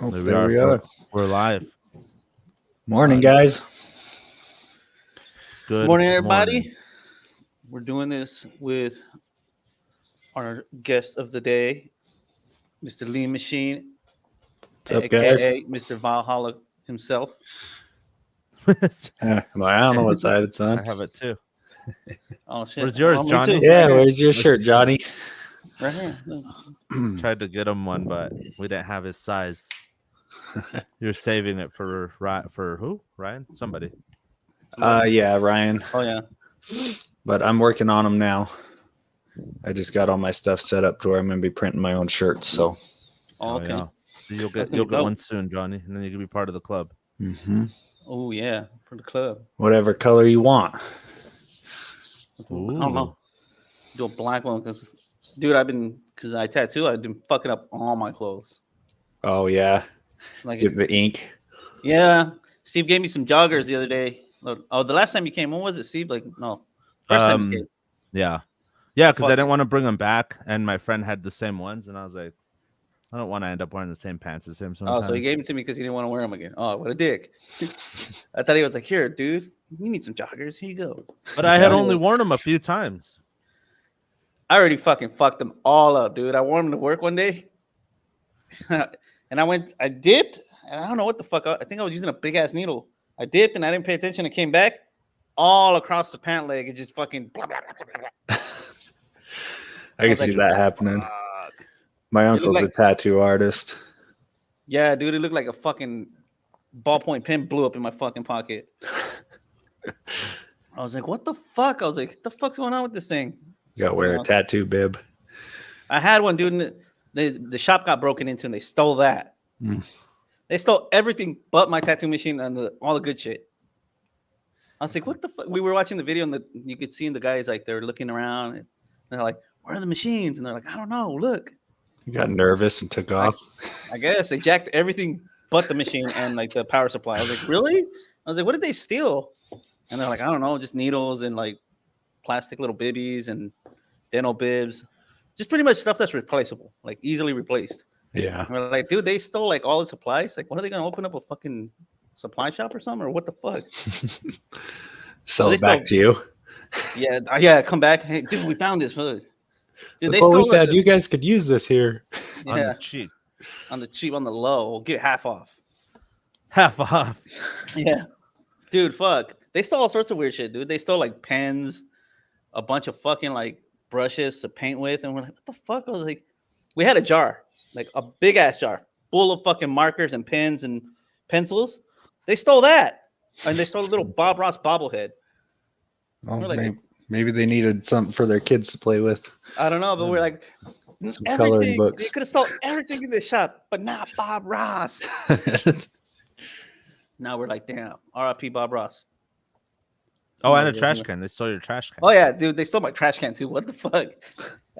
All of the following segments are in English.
Oh, there we are. We're live. Morning, guys. Good morning, everybody. morning. We're doing this with our guest of the day, Mr. Lean Machine, What's up, guys? aka Mr. Valhalla himself. Well, I don't know what side it's I on. have it too. Oh shit! Where's yours, me Johnny? too. Yeah, Right where's your shirt, Johnny? Right here. Tried to get him one, but we didn't have his size. You're saving it for who? Ryan? Somebody. Yeah, Ryan. Oh yeah. But I'm working on them now. I just got all my stuff set up to where I'm gonna be printing my own shirts. So. Oh, okay. Yeah. So you'll That's get gonna be dope. one soon, Johnny, and then you can be part of the club. Mm-hmm. Oh yeah, for the club. Whatever color you want. I don't know. Do a black one because, dude, because I tattoo. I've been fucking up all my clothes. Oh yeah. Like, Get the ink. yeah. Steve gave me some joggers the other day. Oh, the last time you came, when was it, Steve? Like, no, first time you came. Yeah, because I didn't want to bring them back, and my friend had the same ones, and I was like, I don't want to end up wearing the same pants as him sometimes. Oh, so he gave them to me because he didn't want to wear them again. Oh, what a dick. I thought he was like, here, dude, you need some joggers. Here you go. But I had only worn them a few times. I already fucking fucked them all up, dude. I wore them to work one day. And I dipped, and I don't know what the fuck. I think I was using a big ass needle. I dipped, and I didn't pay attention. And came back all across the pant leg. It just fucking. Blah, blah, blah, blah, blah. I can see that happening. Fuck. My uncle's a tattoo artist. Yeah, dude, it looked like a fucking ballpoint pen blew up in my fucking pocket. I was like, what the fuck? I was like, what the fuck's going on with this thing? You gotta wear a tattoo bib. I had one, dude, and the shop got broken into, and they stole that. They stole everything but my tattoo machine and all the good shit. I was like, what the fuck? We were watching the video, and you could see the guys, like, they're looking around, and they're like, where are the machines? And they're like, I don't know, look. You got nervous and took off. I guess they jacked everything but the machine and, like, the power supply. I was like, really? I was like, what did they steal? And they're like, I don't know, just needles and, like, plastic little bibbies and dental bibs. Just pretty much stuff that's replaceable, like easily replaced. Yeah. And we're like, dude, they stole, like, all the supplies. Like, what are they going to open up a fucking supply shop or something? Or what the fuck? Sell it back to you. Yeah, come back. Hey, dude, we found this. Dude, they stole it. You guys could use this here. Yeah. On the cheap. On the cheap, on the low. We'll get half off. Half off. Yeah. Dude, fuck. They stole all sorts of weird shit, dude. They stole, like, pens, a bunch of fucking, like, brushes to paint with. And we're like, what the fuck? I was like, we had a jar, like a big ass jar full of fucking markers and pens and pencils. They stole that. And they stole a little Bob Ross bobblehead. Oh, like, maybe they needed something for their kids to play with. I don't know, but we're like, some coloring books. They could have stole everything in this shop, but not Bob Ross. Now we're like, damn, R.I.P. Bob Ross. Oh, and a trash can. They stole your trash can. Oh yeah, dude, they stole my trash can too. What the fuck?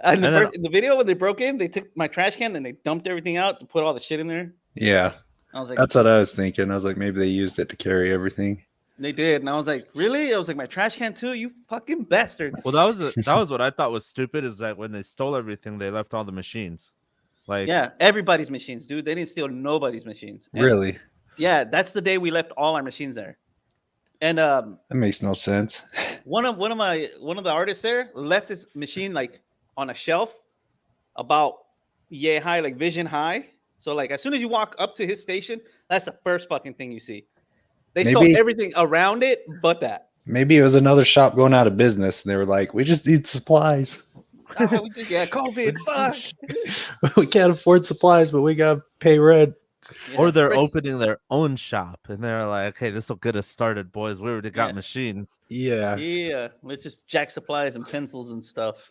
In the video when they broke in, they took my trash can and they dumped everything out to put all the shit in there. Yeah. I was like, that's what I was thinking. I was like, maybe they used it to carry everything. They did, and I was like, really? I was like, my trash can too? You fucking bastards. Well, that was what I thought was stupid, is that when they stole everything, they left all the machines. Like, yeah, everybody's machines, dude. They didn't steal nobody's machines. And really? Yeah, that's the day we left all our machines there. And that makes no sense. One of the artists there left his machine like on a shelf about yay high, like vision high. So like as soon as you walk up to his station, that's the first fucking thing you see. They stole everything around it but that. Maybe it was another shop going out of business and they were like, we just need supplies. COVID. Fuck. We can't afford supplies, but we gotta pay rent. Yeah, or they're opening their own shop and they're like, hey, this will get us started, boys. We already got machines. Yeah. Let's just jack supplies and pencils and stuff.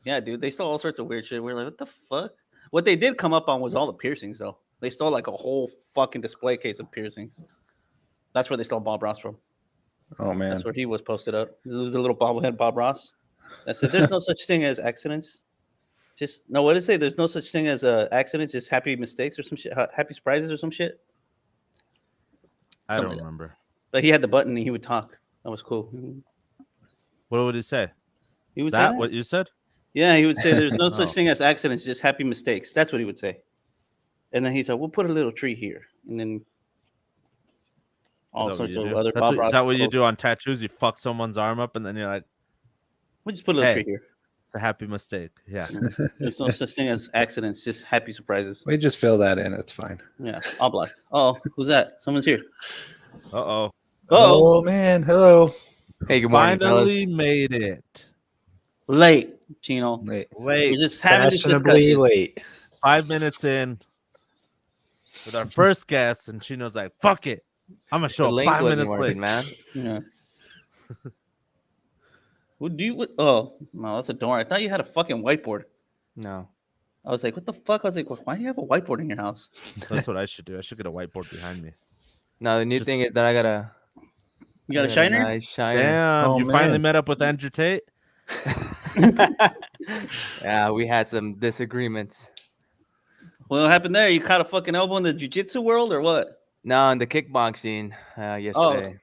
Yeah, dude. They stole all sorts of weird shit. We're like, what the fuck? What they did come up on was all the piercings, though. They stole like a whole fucking display case of piercings. That's where they stole Bob Ross from. Oh, man. That's where he was posted up. It was a little bobblehead Bob Ross. I said, there's no such thing as accidents. What did it say? There's no such thing as accidents, just happy mistakes or some shit, happy surprises or some shit. I don't remember. But he had the button and he would talk. That was cool. What would he say? He would say that? What you said? Yeah, he would say there's no such thing as accidents, just happy mistakes. That's what he would say. And then he said, "We'll put a little tree here," and then all Is that what sorts you of do? other That's Bob what, is Ross that what you quotes. do on tattoos? You fuck someone's arm up and then you're like, We'll just put a little hey, tree here. it's a happy mistake. Yeah. There's no such thing as accidents, just happy surprises. We just fill that in. It's fine. Yeah, I'll block. Oh, who's that? Someone's here. Uh-oh. Oh, Oh man, hello. Hey, good morning, Finally fellas. made it. late, Chino. Wait, Late. We're just having this fashionably discussion. late. 5 minutes in with our first guest, and Chino's like, fuck it. I'm going to The show up link 5 wasn't minutes working, late. man. Yeah. What do you? What, oh no, that's a door. I thought you had a fucking whiteboard. No. I was like, what the fuck? I was like, why do you have a whiteboard in your house? That's what I should do. I should get a whiteboard behind me. No, the new Just- thing is that I got You got a shiner? nice shiner. Damn, Oh, you finally man. met up with Andrew Tate? Yeah, we had some disagreements. What happened there? You caught a fucking elbow in the jiu-jitsu world or what? No, in the kickboxing yesterday.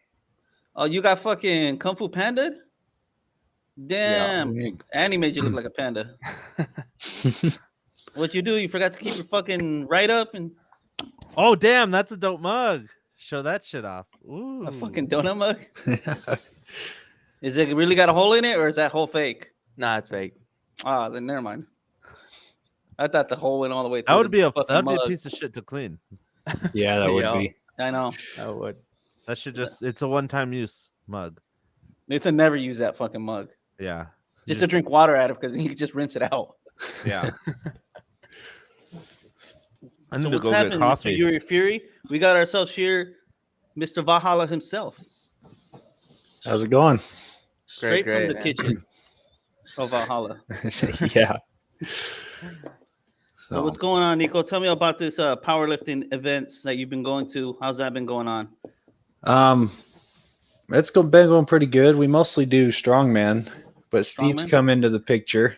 Oh, you got fucking Kung Fu Panda? Damn. And he made you look like a panda. What you do? You forgot to keep your fucking right up and Oh, damn, that's a dope mug. Show that shit off. Ooh. a fucking donut mug? Is it really got a hole in it or is that hole fake? Nah, it's fake. Ah, then never mind. I thought the hole went all the way through. That would the be a fucking that'd be a mug. piece of shit to clean. Yeah, that would Yeah. be. I know. I would. That should just it's a one-time use mug. It's a never use that fucking mug. Yeah. Just to drink water out of because you can just rinse it out. Yeah. I need So to what's go get happening, Mr. coffee. Yuri Fury? We got ourselves here, Mr. Valhalla himself. How's it going? Straight great, from the man. kitchen of Valhalla. Yeah. So what's going on, Nico? Tell me about this powerlifting events that you've been going to. How's that been going on? It's been going pretty good. We mostly do strongman, but Steve's Strongman? come into the picture,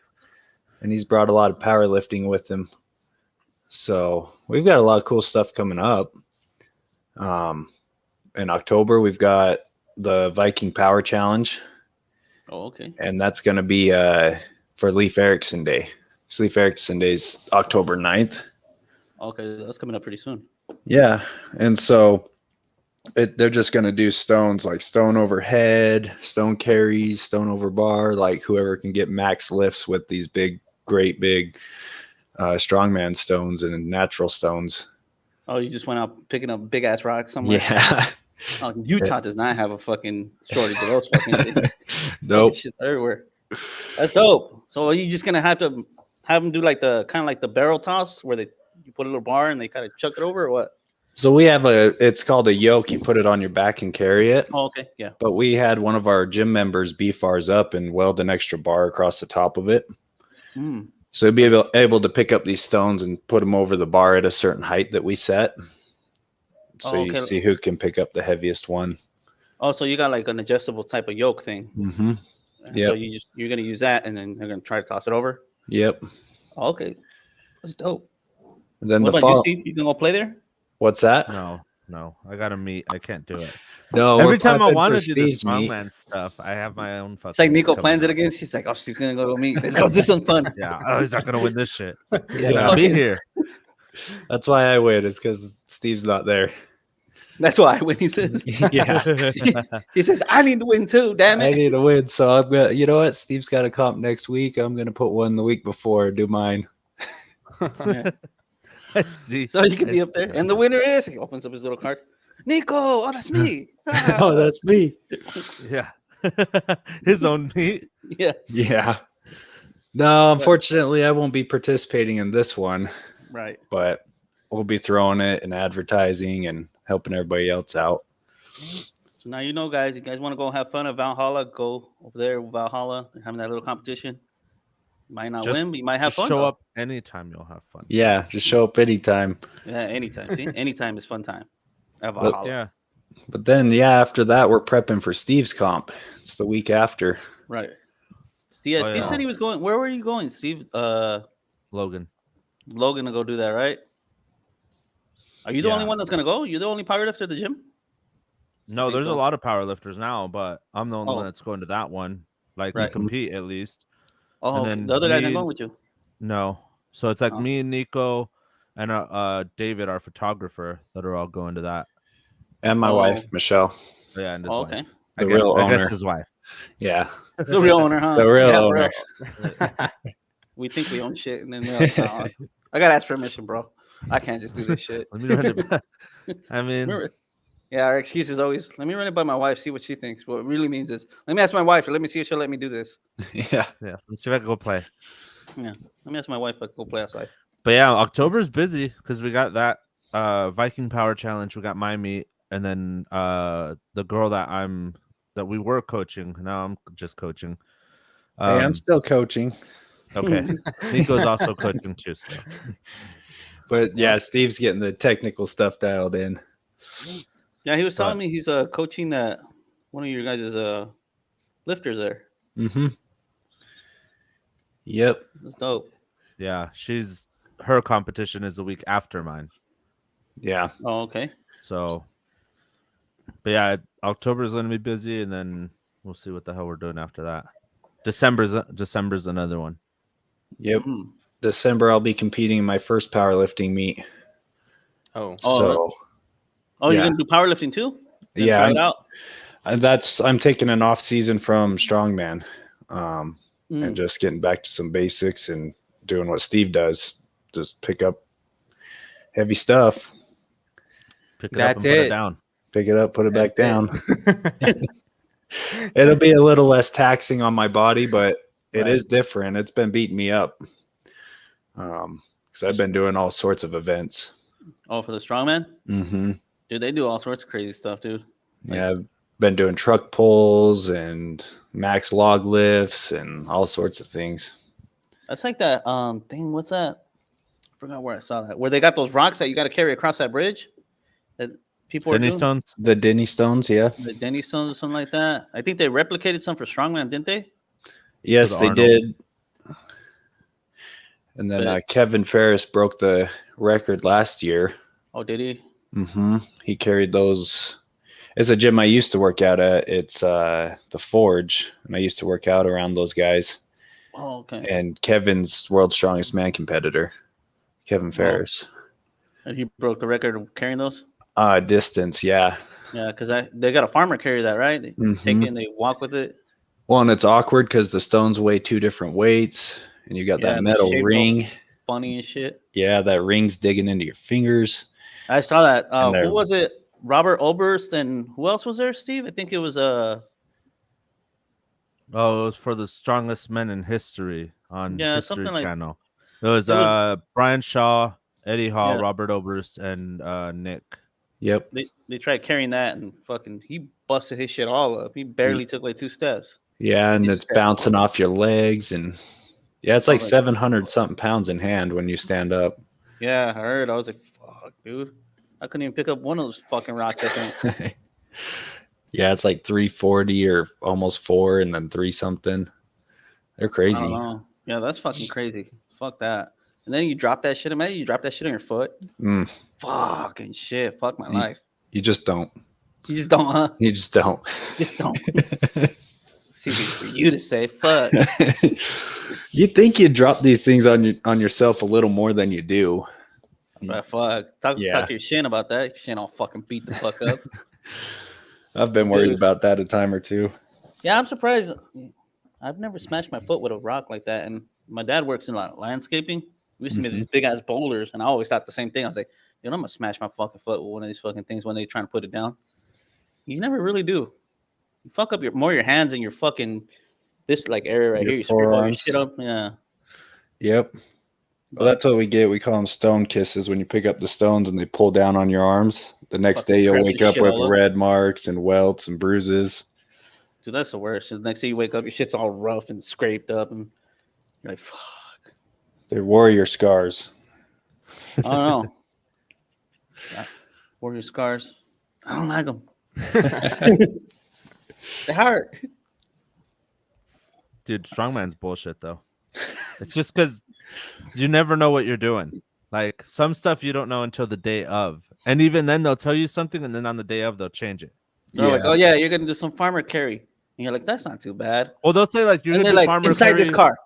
and he's brought a lot of powerlifting with him. So we've got a lot of cool stuff coming up. In October, we've got the Viking Power Challenge, Oh, okay. and that's going to be for Leif Erikson Day. So Leif Erikson Day is October 9th. Okay, that's coming up pretty soon. Yeah, and so they're just going to do stones like stone overhead, stone carries, stone over bar, like whoever can get max lifts with these great big strongman stones and natural stones. Oh, you just went out picking up big ass rocks somewhere? Yeah. Oh, Utah does not have a fucking shortage of those fucking things. Nope. Shit's everywhere. That's dope. So are you just gonna have to have them do like the kind of like the barrel toss where you put a little bar and they kind of chuck it over or what? So we have it's called a yoke. You put it on your back and carry it. Oh, okay, yeah. But we had one of our gym members beef ours up and weld an extra bar across the top of it. Mm. So he'd be able to pick up these stones and put them over the bar at a certain height that we set. So Oh, you okay. see who can pick up the heaviest one. Oh, so you got like an adjustable type of yoke thing. Mm-hmm. And Yep. So you're gonna use that and then they're gonna try to toss it over. Yep. Oh, okay, that's dope. And then What the about you, fall. Steve? You gonna go play there? What's that? No. I gotta meet. I can't do it. No. Every we're time I prepping want for to do the Steve's meet. strongman stuff, I have my own fucking. It's like Nico coming plans it up. against. He's like, oh, Steve's gonna go to meet. Let's go do some fun. Yeah. Oh, he's not gonna win this shit. Yeah. I'll be fucking- here. That's why I win. Is because Steve's not there. That's why when he says, Yeah. he says, I need to win too. Damn I it. need to win, so I'm gonna. You know what? Steve's got a comp next week. I'm gonna put one the week before. Do mine. Yeah. I see. So you can be I up there, see. and the winner is. He opens up his little card. Nico, oh, that's me. Oh, that's me. Yeah. His own meat. Yeah, Yeah. No, unfortunately, I won't be participating in this one, right. but we'll be throwing it and advertising and helping everybody else out. So now you know, guys. You guys want to go have fun at Valhalla? Go over there, Valhalla. They're having that little competition. You might not Just- win, but you might have Just fun. show though. up anytime. You'll have fun. Yeah, just show up anytime. Yeah, anytime. See, anytime is fun time at Well, Valhalla. Yeah. But then, yeah, after that, we're prepping for Steve's comp. It's the week after. Right. Steve, Oh, Steve yeah. said he was going. Where were you going, Steve? Logan. Logan to go do that, right? Are you the only Yeah. one that's gonna go? You're the only powerlifter at the gym? No, think there's so. a lot of powerlifters now, but I'm the only Oh. one that's going to that one. Like Right. to compete at least. Oh, And okay. then The other guys me- aren't going with you. No. So it's like Oh. me and Nico, and David, our photographer, that are all going to that. And my wife, Michelle, Yeah, and his Oh, wife. okay. the real I owner. guess his wife. Yeah, The real owner, huh? the real Yeah, owner. we think we own shit, and then we're like, nah, I gotta ask permission, bro. I can't just do this shit. Let me run it back. I mean, Remember- yeah, our excuse is always, let me run it by my wife, see what she thinks. What it really means is, let me ask my wife, or let me see if she'll let me do this. Yeah, yeah. Let's see if I can go play. Yeah, let me ask my wife if I can go play outside. But yeah, October's busy because we got that Viking Power Challenge. We got my meet, and then the girl that we were coaching. Now I'm just coaching. hey, I'm still coaching, Okay. Niko's also coaching too. So. but yeah, Steve's getting the technical stuff dialed in. Yeah, he was telling me he's coaching that one of your guys' lifters there. Mm-hmm. Yep. That's dope. Yeah, her competition is the week after mine. Yeah. Oh, okay. So, but yeah, October is going to be busy, and then we'll see what the hell we're doing after that. December's another one. Yep. Mhm. December, I'll be competing in my first powerlifting meet. Oh, So Oh, you're yeah. gonna do powerlifting too? Then Yeah, try it out. I'm taking an off season from Strongman, and Mm. just getting back to some basics and doing what Steve does. Just pick up heavy stuff, Pick it up and put it down. pick it up, put it back That's down. It'll be a little less taxing on my body, but it Right. is different. It's been beating me up. Because I've been doing all sorts of events. Oh, for the strongman? Mm-hmm. Dude, they do all sorts of crazy stuff, dude. Yeah, I've been doing truck pulls and max log lifts and all sorts of things. That's like that thing. What's that? I forgot where I saw that. Where they got those rocks that you got to carry across that bridge. That people are Denny doing. Stones. The Denny Stones, yeah. The Denny Stones or something like that. I think they replicated some for strongman, didn't they? Yes, the they Arnold. did. And then But- Kevin Ferris broke the record last year. Oh, did he? Mm-hmm. He carried those. It's a gym I used to work out at. It's the Forge, and I used to work out around those guys. Oh, okay. And Kevin's world's strongest man competitor, Kevin Ferris. And he broke the record of carrying those. Distance, yeah. Yeah, because they got a farmer carry that, right? They take it and they walk with it. Well, and it's awkward because the stones weigh two different weights, and you got Yeah, that the metal shape ring. Funny and shit. Yeah, that ring's digging into your fingers. I saw that. And they're- Who was it? Robert Oberst and who else was there? Steve? I think it was Oh, it was for the strongest men in history on Yeah, History something like- Channel. It was It was- Brian Shaw, Eddie Hall, Yeah. Robert Oberst, and Nick. Yep. they tried carrying that and fucking he busted his shit all up. He barely took like 2 steps. Yeah, and You it's just- bouncing off your legs, and yeah, it's like Oh, like- 700 something pounds in hand when you stand up. Yeah, I heard. I was like, fuck, dude. I couldn't even pick up one of those fucking rocks, I think. Yeah, it's like 340 or almost 4, and then 3 something. They're I crazy. don't know. Yeah, that's fucking crazy. Fuck that. And then you drop that shit. Imagine you drop that shit on your foot. Mm, Fucking shit. Fuck my You- life. you just don't. You just don't, huh? You just don't. Just don't. See, for you to say, fuck. You think you drop these things on yourself a little more than you do. But fuck. Talk Yeah. to your shin about that. Your shin all fucking beat the fuck up. I've been worried Dude. about that a time or two. Yeah, I'm surprised. I've never smashed my foot with a rock like that. And my dad works in like landscaping. We used to make these big ass boulders, and I always thought the same thing. I was like, dude, I'm gonna smash my fucking foot with one of these fucking things when they try to put it down. You never really do. You fuck up your hands and your fucking this like area right Your here. You screw all your forearms. shit up. Yeah. Yep. Well, that's what we get. We call them stone kisses when you pick up the stones and they pull down on your arms. The next Fucking day you'll scratch wake your up shit with all up. red marks and welts and bruises. Dude, that's the worst. The next day you wake up, your shit's all rough and scraped up, and you're like, fuck. They're warrior scars. I don't know. Yeah. Warrior scars. I don't like them. They hurt. Dude, strongman's bullshit though. It's just because you never know what you're doing. Like some stuff you don't know until the day of, and even then they'll tell you something, and then on the day of they'll change it. They're like, oh yeah, you're gonna do some farmer carry, and you're like, that's not too bad. Well, they'll say like you're And gonna they're do like, farmer inside this carry- car.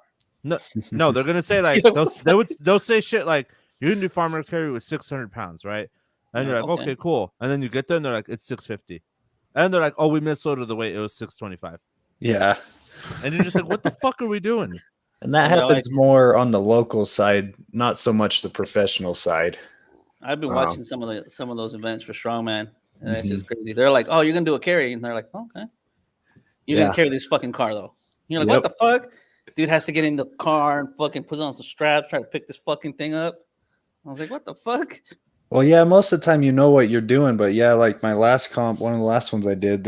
No, they're gonna say like You're like, they'll say shit like You can do farmer carry with 600 pounds, right? And you're like, okay, cool. And then you get there and they're like, it's 650. And they're like, oh, we misloaded the weight. It was 625. Yeah. And you're just like, what the fuck are we doing? And that Yeah, happens more on the local side, not so much the professional side. I've been watching some of those events for Strongman, and it's Mhm. just crazy. They're like, "Oh, you're gonna do a carry," and they're like, "Okay, you're Yeah. gonna carry this fucking car though." You're like, Yep. "What the fuck?" Dude has to get in the car and fucking put on some straps, try to pick this fucking thing up. I was like, "What the fuck?" Well, yeah, most of the time you know what you're doing, but yeah, like my last comp, one of the last ones I did,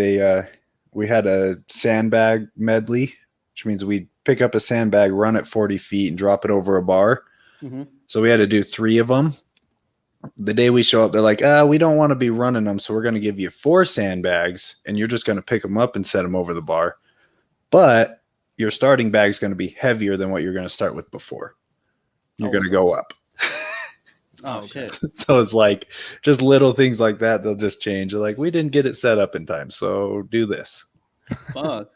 we had a sandbag medley, which means we'd pick up a sandbag, run it 40 feet, and drop it over a bar. Mm-hmm. So we had to do 3 of them. The day we show up, they're like, we don't want to be running them, so we're going to give you 4 sandbags, and you're just going to pick them up and set them over the bar. But your starting bag is going to be heavier than what you're going to start with before. You're going to go up. Oh shit! So it's like just little things like that. They'll just change. They're like, we didn't get it set up in time, so do this. Fuck.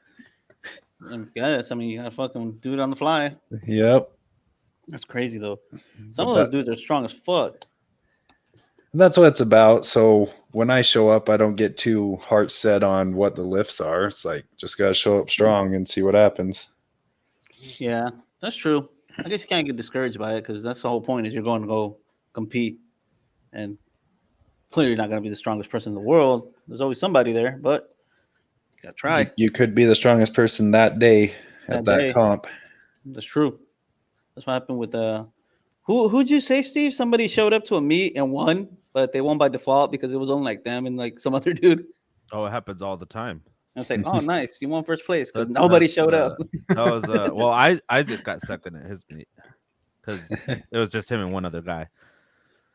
I guess. I mean, you gotta fucking do it on the fly. Yep. That's crazy though. Some of those dudes are strong as fuck. That's what it's about. So when I show up, I don't get too heart set on what the lifts are. It's like just gotta show up strong and see what happens. Yeah, that's true. I guess you can't get discouraged by it because that's the whole point. Is you're going to go compete, and clearly you're not going to be the strongest person in the world. There's always somebody there, but you gotta try. You could be the strongest person that day at that comp. That's true. That's what happened with who'd you say, Steve? Somebody showed up to a meet and won, but they won by default because it was only like them and like some other dude. Oh, it happens all the time. And it's like, oh, nice, you won first place because nobody showed up. That was well, Isaac got second at his meet because it was just him and one other guy.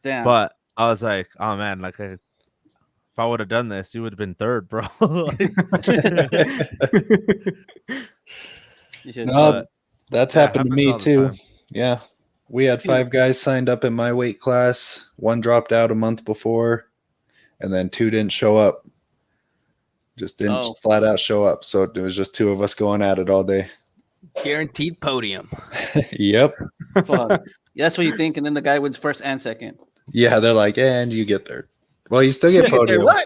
Damn. But I was like, oh man, like if I would have done this, you would have been third, bro. No, that's happened to me too. Time. Yeah. We had 5 guys signed up in my weight class. 1 dropped out a month before, and then 2 didn't show up. Just didn't flat out show up. So it was just 2 of us going at it all day. Guaranteed podium. Yep. Fuck. That's what you think, and then the guy wins first and second. Yeah, they're like, and you get third. Well, you still get podium. What?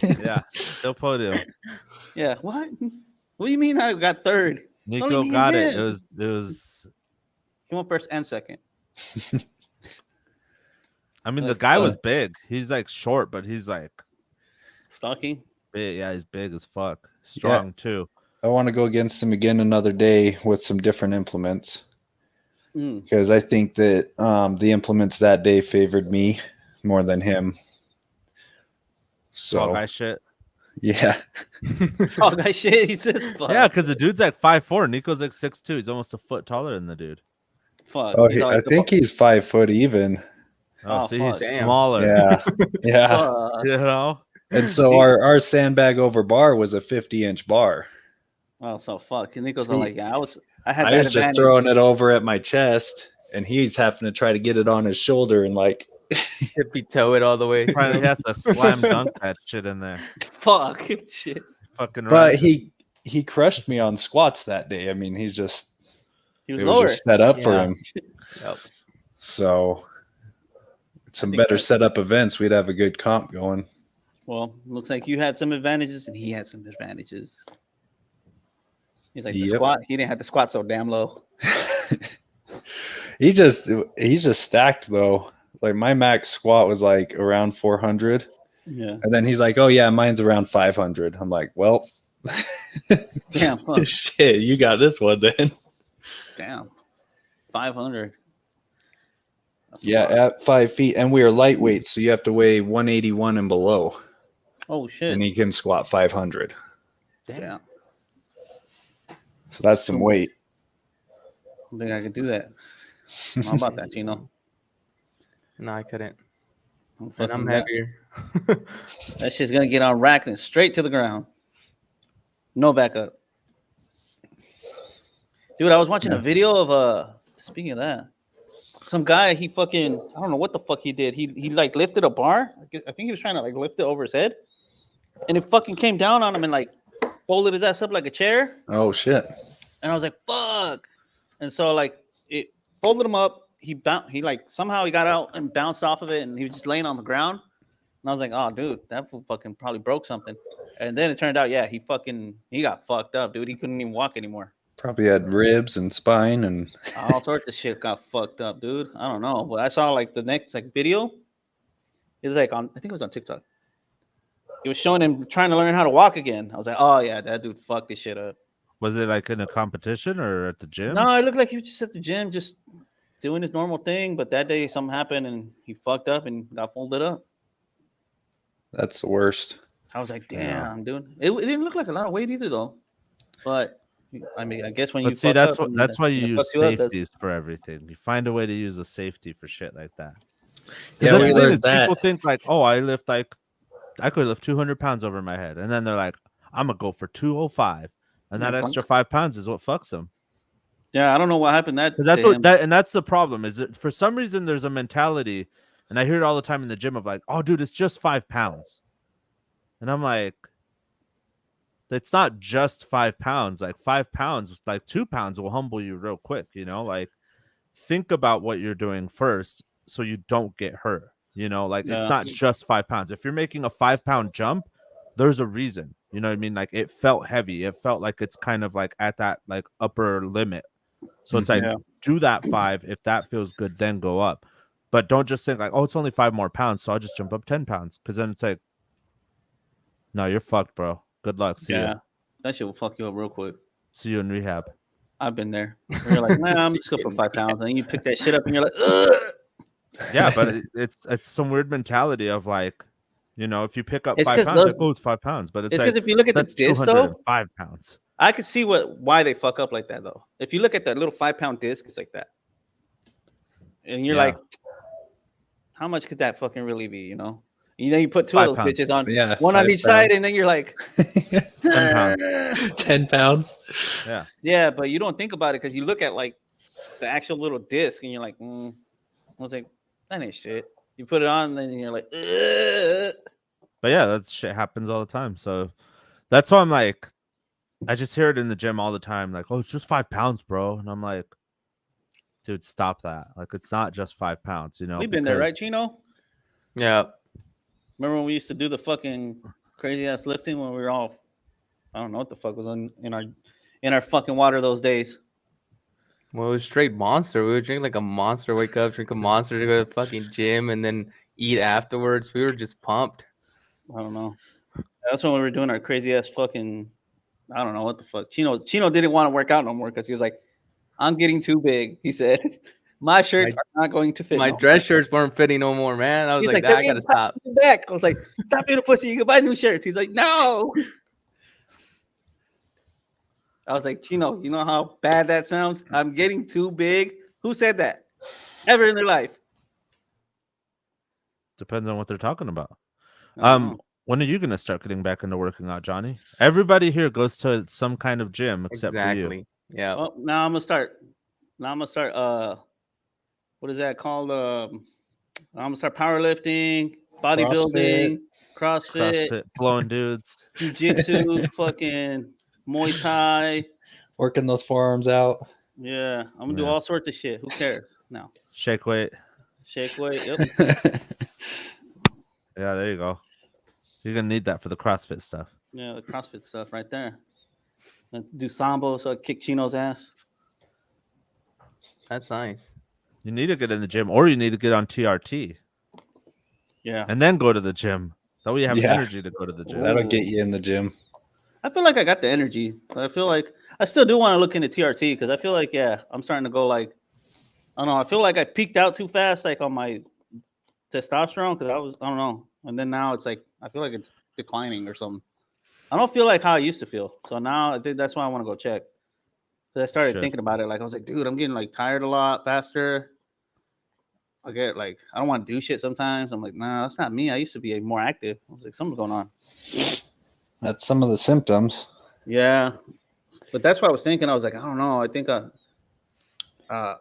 Yeah, still podium. Yeah, what? What do you mean I got third? Niko got it. It was. He won first and second. I mean, the guy was big. He's like short, but he's like stocky. Big. Yeah, he's big as fuck. Strong too. I want to go against him again another day with some different implements. Because I think that the implements that day favored me more than him. So tall guy shit. Yeah. Tall guy shit. He says, fuck. Yeah, because the dude's like 5'4". Niko's like 6'2". He's almost a foot taller than the dude. Fuck. Oh, I think he's 5 foot even. Oh, see, he's damn. smaller. Yeah. Yeah. You know. And so our sandbag over bar was a 50-inch bar. Oh, so fuck. And Niko's like, yeah, I was just throwing it over at my chest, and he's having to try to get it on his shoulder and like hippie toe it all the way. Probably has to slam dunk that shit in there. Fuck shit. Fucking right. But he crushed me on squats that day. I mean, he was lower. just set up for him. Yep. So some better setup events, we'd have a good comp going. Well, looks like you had some advantages and he had some disadvantages. He's like the squat. He didn't have to squat so damn low. He's just stacked though. Like my max squat was like around 400. Yeah. And then he's like, "Oh yeah, mine's around 500." I'm like, "Well, damn, shit, you got this one then." Damn, 500. Yeah, at 5 feet, and we are lightweight, so you have to weigh 181 and below. Oh shit! And he can squat 500. Damn. So that's some weight. I don't think I could do that. How about that, Chino? No, I couldn't. And I'm heavier. That shit's gonna get on racked and straight to the ground. No backup. Dude, I was watching a video of speaking of that, some guy, he fucking, I don't know what the fuck he did. He like lifted a bar. I think he was trying to like lift it over his head. And it fucking came down on him and like folded his ass up like a chair. Oh shit. And I was like, fuck. And so like it folded him up. he like somehow he got out and bounced off of it, and he was just laying on the ground. And I was like, oh, dude, that fool fucking probably broke something. And then it turned out, yeah, he got fucked up, dude. He couldn't even walk anymore. Probably had ribs and spine and All sorts of shit got fucked up, dude. I don't know, but I saw like the next like video. It was like I think it was on TikTok. It was showing him trying to learn how to walk again. I was like, oh yeah, that dude fucked this shit up. Was it like in a competition or at the gym? No, it looked like he was just at the gym, just doing his normal thing. But that day something happened and he fucked up and got folded up. that's the worst. I was like, Yeah. damn, dude. It didn't look like a lot of weight either, though. But I mean, I guess when you But see, fuck that's up what and that's why it you use fucks you up, that's- safeties for everything. You find a way to use a safety for shit like that. Yeah, That's we the thing learned is that. people think like, oh, I could lift 200 pounds over my head, and then they're like, I'm gonna go for 205, and that Yeah, extra 5 pounds is what fucks them. Yeah, I don't know what happened that. Because that's to what him. that's the problem. Is that for some reason there's a mentality, and I hear it all the time in the gym of like, oh, dude, it's just 5 pounds, and I'm like, it's not just 5 pounds. Like 5 pounds, like 2 pounds will humble you real quick. You know, like think about what you're doing first, so you don't get hurt. You know, like Yeah. it's not just 5 pounds. If you're making a 5 pound jump, there's a reason. You know what I mean? Like it felt heavy. It felt like it's kind of like at that like upper limit. So it's like Yeah. do that 5. If that feels good, then go up. But don't just think like, oh, it's only 5 more pounds, so I'll just jump up 10 pounds. Because then it's like, no, you're fucked, bro. Good luck. See Yeah, you. that shit will fuck you up real quick. See you in rehab. I've been there. Where you're like, nah, I'm just going for 5 pounds. And then you pick that shit up and you're like, ugh. Yeah, but it's some weird mentality of like, you know, if you pick up It's 5 'cause pounds, those- like, oh, it's 5 pounds. But it's It's like, because if you look at the that's disc, though, 205 pounds. I could see why they fuck up like that, though. If you look at that little 5 pound disc, it's like that. And you're Yeah. like, how much could that fucking really be, you know? And then you put 2 5 of those pounds. bitches on, Yeah, one on 5 each side, pounds. and then you're like, 10 pounds. 10 pounds. Yeah. yeah, but you don't think about it because you look at like the actual little disc and you're like, I was like, that ain't shit. You put it on, and then you're like, ugh. But yeah, that shit happens all the time. So that's why I'm like, I just hear it in the gym all the time. Like, oh, it's just 5 pounds, bro. And I'm like, dude, stop that. Like, it's not just 5 pounds, you know? We've been there, because- right, Chino? Yeah. Remember when we used to do the fucking crazy ass lifting when we were all, I don't know what the fuck was in our fucking water those days. Well, it was straight monster. We would drink like a monster, wake up, drink a monster to go to the fucking gym, and then eat afterwards. We were just pumped. I don't know. That's when we were doing our crazy ass fucking, I don't know what the fuck. Chino didn't want to work out no more because he was like, I'm getting too big. He said, my shirts are not going to fit. My no dress shirts weren't fitting no more, man. I was He's like, "They're I gotta getting stop. back. I was like, stop being a pussy. You can buy new shirts. He's like, no. I was like, Chino, you know how bad that sounds? I'm getting too big. Who said that? Ever in their life? Depends on what they're talking about. I don't know. When are you gonna start getting back into working out, Johnny? Everybody here goes to some kind of gym except for you. Exactly. Yeah. Well, now I'm gonna start. What is that called? I'm gonna start powerlifting, bodybuilding, CrossFit, CrossFit, blowing dudes. jiu-jitsu, fucking Muay Thai. Working those forearms out. Yeah, I'm gonna do Yeah. all sorts of shit. Who cares? No, Shake weight. shake weight. Yep. Yeah, there you go. You're gonna need that for the CrossFit stuff. Yeah, the CrossFit stuff right there. And do sambo so I kick Chino's ass. That's nice. You need to get in the gym, or you need to get on TRT Yeah. and then go to the gym. That way you have Yeah. energy to go to the gym. That'll get you in the gym. I feel like I got the energy. But I feel like I still do want to look into TRT because I feel like, yeah, I'm starting to go like, I don't know. I feel like I peaked out too fast, like on my testosterone because I don't know. And then now it's like, I feel like it's declining or something. I don't feel like how I used to feel. So now I think that's why I want to go check. Because I started Should. thinking about it. Like, I was like, dude, I'm getting like tired a lot faster. I get like, I don't want to do shit sometimes. I'm like, nah, that's not me. I used to be more active. I was like, something's going on. That's some of the symptoms. Yeah. But that's what I was thinking. I was like, I don't know. I think yeah,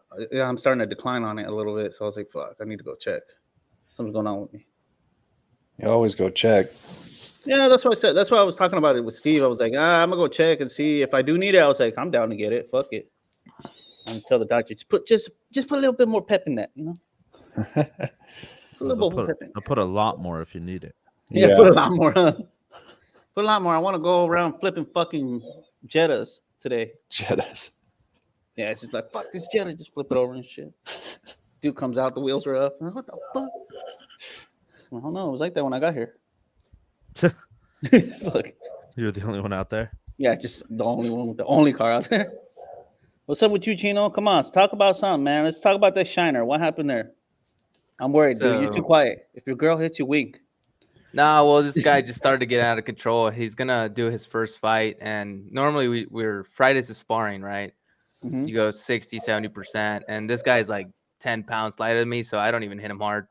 I'm starting to decline on it a little bit. So I was like, fuck, I need to go check. Something's going on with me. You always go check. Yeah, that's what I said. That's why I was talking about it with Steve. I was like, I'm gonna go check and see if I do need it. I was like, I'm down to get it. Fuck it. I'm tell the doctor just put a little bit more pep in that, you know. Put a little bit more pep in. I'll put a lot more if you need it. Yeah, put a lot more. Huh? Put a lot more. I want to go around flipping fucking Jettas today. Jettas. Yeah, it's just like fuck this Jetta, just flip it over and shit. Dude comes out, the wheels are up. I'm like, what the fuck? I don't know. It was like that when I got here. Look. You're the only one out there. Yeah, just the only one with the only car out there. What's up with you, Chino? Come on, let's talk about something, man. Let's talk about that Shiner. What happened there? I'm worried, dude. You're too quiet. If your girl hits you, wink. Nah, well, this guy just started to get out of control. He's gonna do his first fight, and normally we're Fridays is sparring, right? Mm-hmm. You go 60, 70%, and this guy's like 10 pounds lighter than me, so I don't even hit him hard.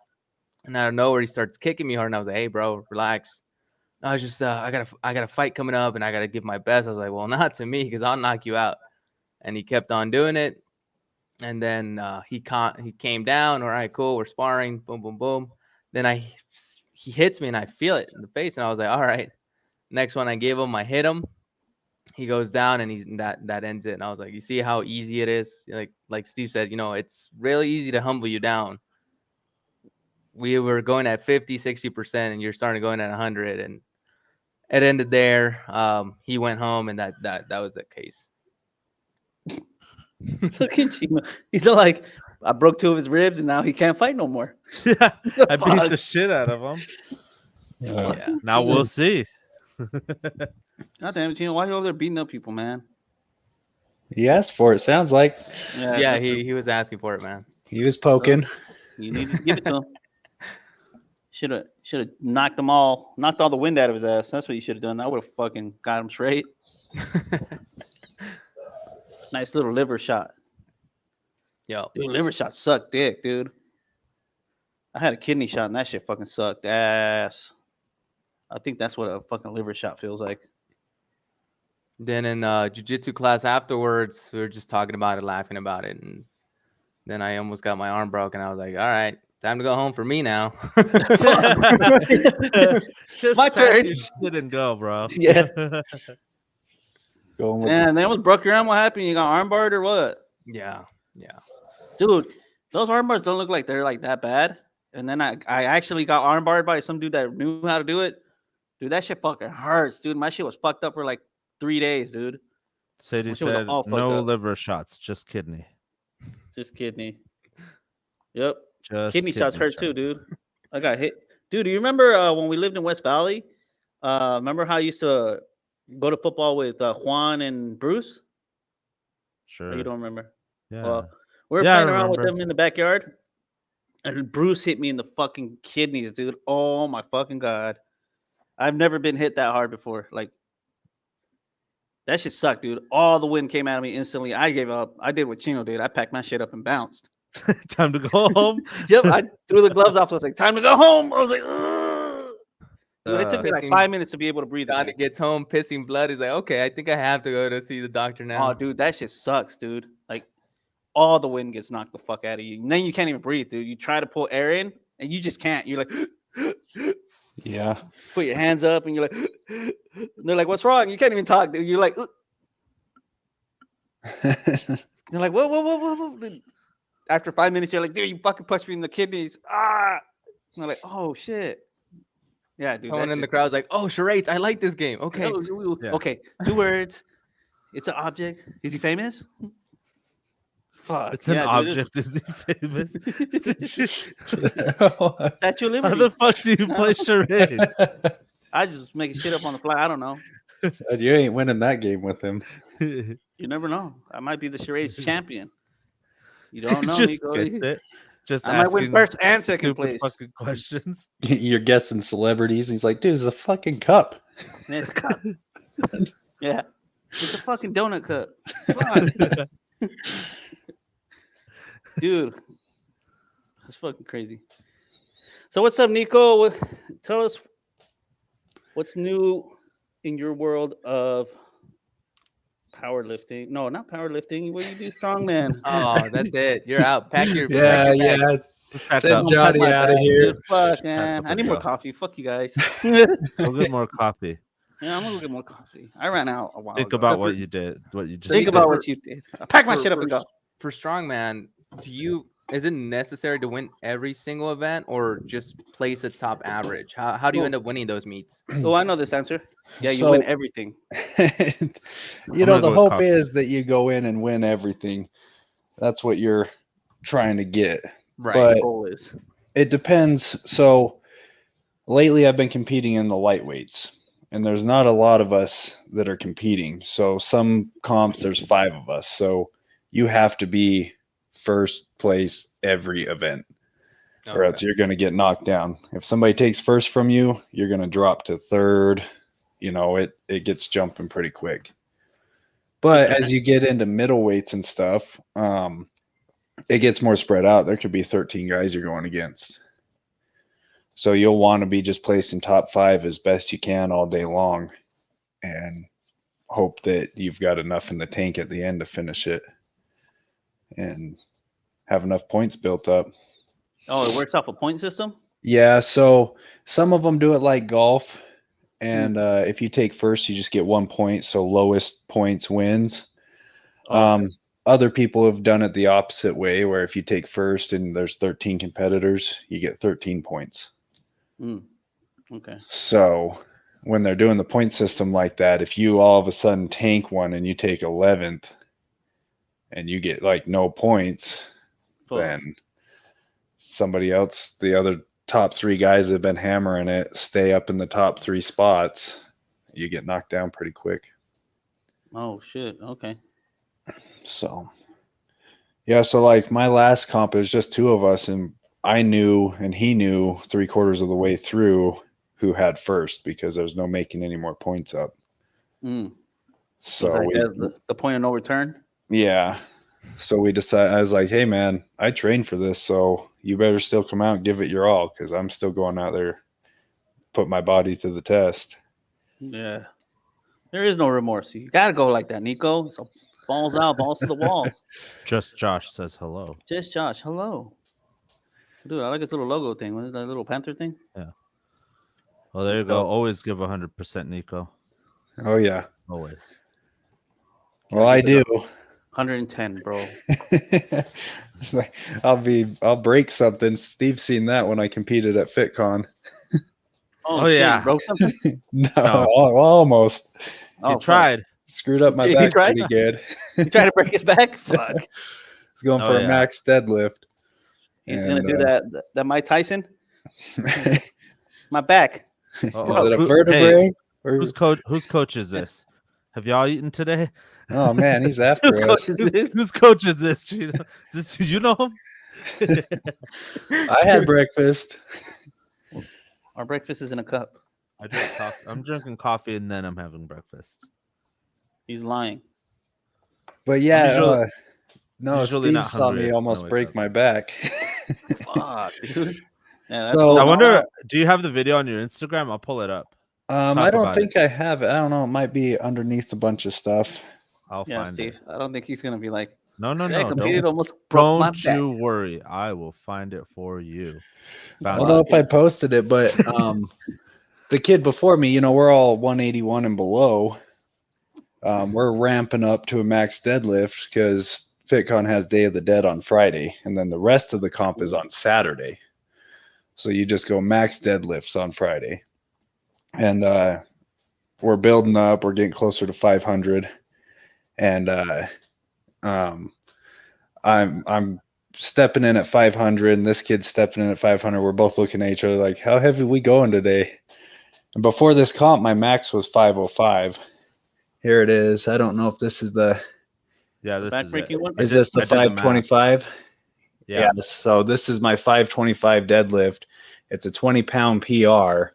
And out of nowhere, he starts kicking me hard, and I was like, "Hey, bro, relax." I was just, I got a fight coming up, and I gotta give my best. I was like, "Well, not to me, because I'll knock you out." And he kept on doing it, and then he came down. All right, cool, we're sparring. Boom, boom, boom. Then he hits me, and I feel it in the face, and I was like, "All right." Next one I gave him, I hit him. He goes down, and that ends it. And I was like, "You see how easy it is?" Like Steve said, it's really easy to humble you down. We were going at 50, 60%, and you're starting going at 100, and it ended there. He went home, and that was the case. Look at you. He's like, I broke 2 of his ribs, and now he can't fight no more. Yeah, I beat the shit out of him. Yeah. Now we'll see. God damn it, Chino. Why are you over there beating up people, man? He asked for it, sounds like. Yeah, he was asking for it, man. He was poking. You need to give it to him. Should have knocked all the wind out of his ass. That's what you should have done. I would have fucking got him straight. Nice little liver shot. Yo, Dude, liver shots suck dick, dude. I had a kidney shot and that shit fucking sucked ass. I think that's what a fucking liver shot feels like. then in jiu-jitsu class afterwards, we were just talking about it, laughing about it, and then I almost got my arm broken. I was like, "All right, time to go home for me now." Just My pack turn. your shit and go, bro. Yeah. Going with And they almost broke your arm. What happened? You got arm barred or what? Yeah. Dude, those arm bars don't look like they're like that bad. And then I actually got arm barred by some dude that knew how to do it. Dude, that shit fucking hurts, dude. My shit was fucked up for like 3 days, dude. Sadie That shit was said all fucked no up. liver shots, just kidney. Just kidney. Yep. Just Kidney shots hurt too, dude. I got hit. Dude, do you remember when we lived in West Valley? Remember how I used to go to football with Juan and Bruce? Sure. Or you don't remember? Yeah. Well, we were Yeah, I playing around with remember. them in the backyard, and Bruce hit me in the fucking kidneys, dude. Oh my fucking god! I've never been hit that hard before. Like that shit sucked, dude. All the wind came out of me instantly. I gave up. I did what Chino did. I packed my shit up and bounced. Time to go home. Yep, I threw the gloves off. I was like, "Time to go home." I was like, "Ugh." Dude, it took me like Pissing- 5 minutes to be able to breathe. Johnny again. gets home pissing blood. He's like, "Okay, I think I have to go to see the doctor now." Oh, dude, that shit sucks, dude. Like all the wind gets knocked the fuck out of you. And then you can't even breathe, dude. You try to pull air in, and you just can't. You're like. Yeah. Put your hands up and you're like, and they're like, "What's wrong?" You can't even talk, dude. You're like, they're like, "Whoa. After 5 minutes, you're like, "Dude, you fucking punched me in the kidneys." Ah. And they're like, "Oh shit." Yeah, dude. Someone in the crowd's like, "Oh, charades, I like this game." Okay. Yeah. Okay. 2 words. It's an object. Is he famous? Fuck. It's an yeah, dude, object. Is he famous? Statue of How Liberty. the fuck do you play charades? I just making shit up on the fly. I don't know. You ain't winning that game with him. You never know. I might be the charades champion. You don't know, Just Niko. gets it. Just I might win asking first and second stupid place. fucking questions. You're guessing celebrities. He's like, dude, it's a fucking cup. Yeah, it's a cup. Yeah. It's a fucking donut cup. Fuck. Dude. That's fucking crazy. So what's up, Niko? Tell us what's new in your world of powerlifting. No, not powerlifting. What do you do? Strongman. Oh, that's it. You're out. Pack your Yeah, pack your bag. yeah. Just pack Send up. Johnny My out of bad, here. dude. Fuck, man. up I and need more go. coffee. Fuck you guys. We'll get more coffee. Yeah, I'm gonna go get more coffee. I ran out a while Think ago. about So what for- you did. What you just Think did. about what you did. I pack my for- shit up for and go. for strongman, is it necessary to win every single event or just place a top average? How do you end up winning those meets? Oh, I know this answer. Yeah, you So- win everything. You I'm know, gonna the go with hope copy. is that you go in and win everything. That's what you're trying to get. Right. But Goal is. it depends. So lately I've been competing in the lightweights, and there's not a lot of us that are competing. So some comps, there's 5 of us. So you have to be first place every event, or else Okay. you're going to get knocked down. If somebody takes first from you, you're going to drop to third. You know, it gets jumping pretty quick. But as you get into middleweights and stuff, it gets more spread out. There could be 13 guys you're going against. So you'll want to be just placing top 5 as best you can all day long and hope that you've got enough in the tank at the end to finish it and have enough points built up. Oh, it works off a point system? Yeah, so some of them do it like golf. And if you take first, you just get 1 point. So lowest points wins. Okay. Other people have done it the opposite way, where if you take first and there's 13 competitors, you get 13 points. Okay. So when they're doing the point system like that, if you all of a sudden tank one and you take 11th and you get like no points, Fuck. then somebody else, the other top 3 guys that have been hammering it, stay up in the top 3 spots, you get knocked down pretty quick. Oh shit. Okay. So yeah, so like my last comp, it was just 2 of us, and I knew and he knew 3/4 of the way through who had first, because there was no making any more points up. So like the point of no return. yeah. So we decided, I was like, hey man, I trained for this, so you better still come out and give it your all, because I'm still going out there, put my body to the test. Yeah. There is no remorse. You gotta go like that, Niko. So balls out, balls to the walls. Just Josh says hello. Just Josh, hello. Dude, I like this little logo thing. What is that little panther thing? Yeah. Well, there Let's you go. go. Always give 100%, Niko. Oh yeah. Always. Well, I do. 110, bro. It's like, I'll break something. Steve's seen that when I competed at FitCon. Oh, shit, yeah. you broke something? No, No. almost. Oh, He fuck. tried. Screwed up my He back tried? pretty good. You trying to break his back? Fuck. He's going Oh, for a yeah. max deadlift. He's And, gonna do that Mike Tyson. Is My back. Uh-oh. it a Who- vertebrae? hey, Or- whose coach is this? Have y'all eaten today? oh man, he's after Whose us. coach is this? Whose coach is this? Is this you know him? I had breakfast. Our breakfast is in a cup. I drink coffee. I'm drinking coffee and then I'm having breakfast. He's lying. But yeah, usually- no, usually Steve not saw hungry me when I almost wake break up. my back. Fuck, dude. Yeah, that's So- cool. I wonder, do you have the video on your Instagram? I'll pull it up. I Talk don't about think I have it. I don't know. It might be underneath a bunch of stuff. I'll Yeah, find Steve. it. I don't think he's gonna be like, No, I no. competed, Don't, almost broke my don't back. you worry. I will find it for you. I Found don't know it. if I posted it, but the kid before me, we're all 181 and below. We're ramping up to a max deadlift because FitCon has Day of the Dead on Friday, and then the rest of the comp is on Saturday. So you just go max deadlifts on Friday. And we're building up. We're getting closer to 500. And I'm stepping in at 500, and this kid's stepping in at 500. We're both looking at each other like, how heavy are we going today? And before this comp, my max was 505. Here it is. I don't know if this is the Yeah, this is it. Backbreaking one. is this the I did the math. 525? Yeah. So this is my 525 deadlift. It's a 20-pound PR,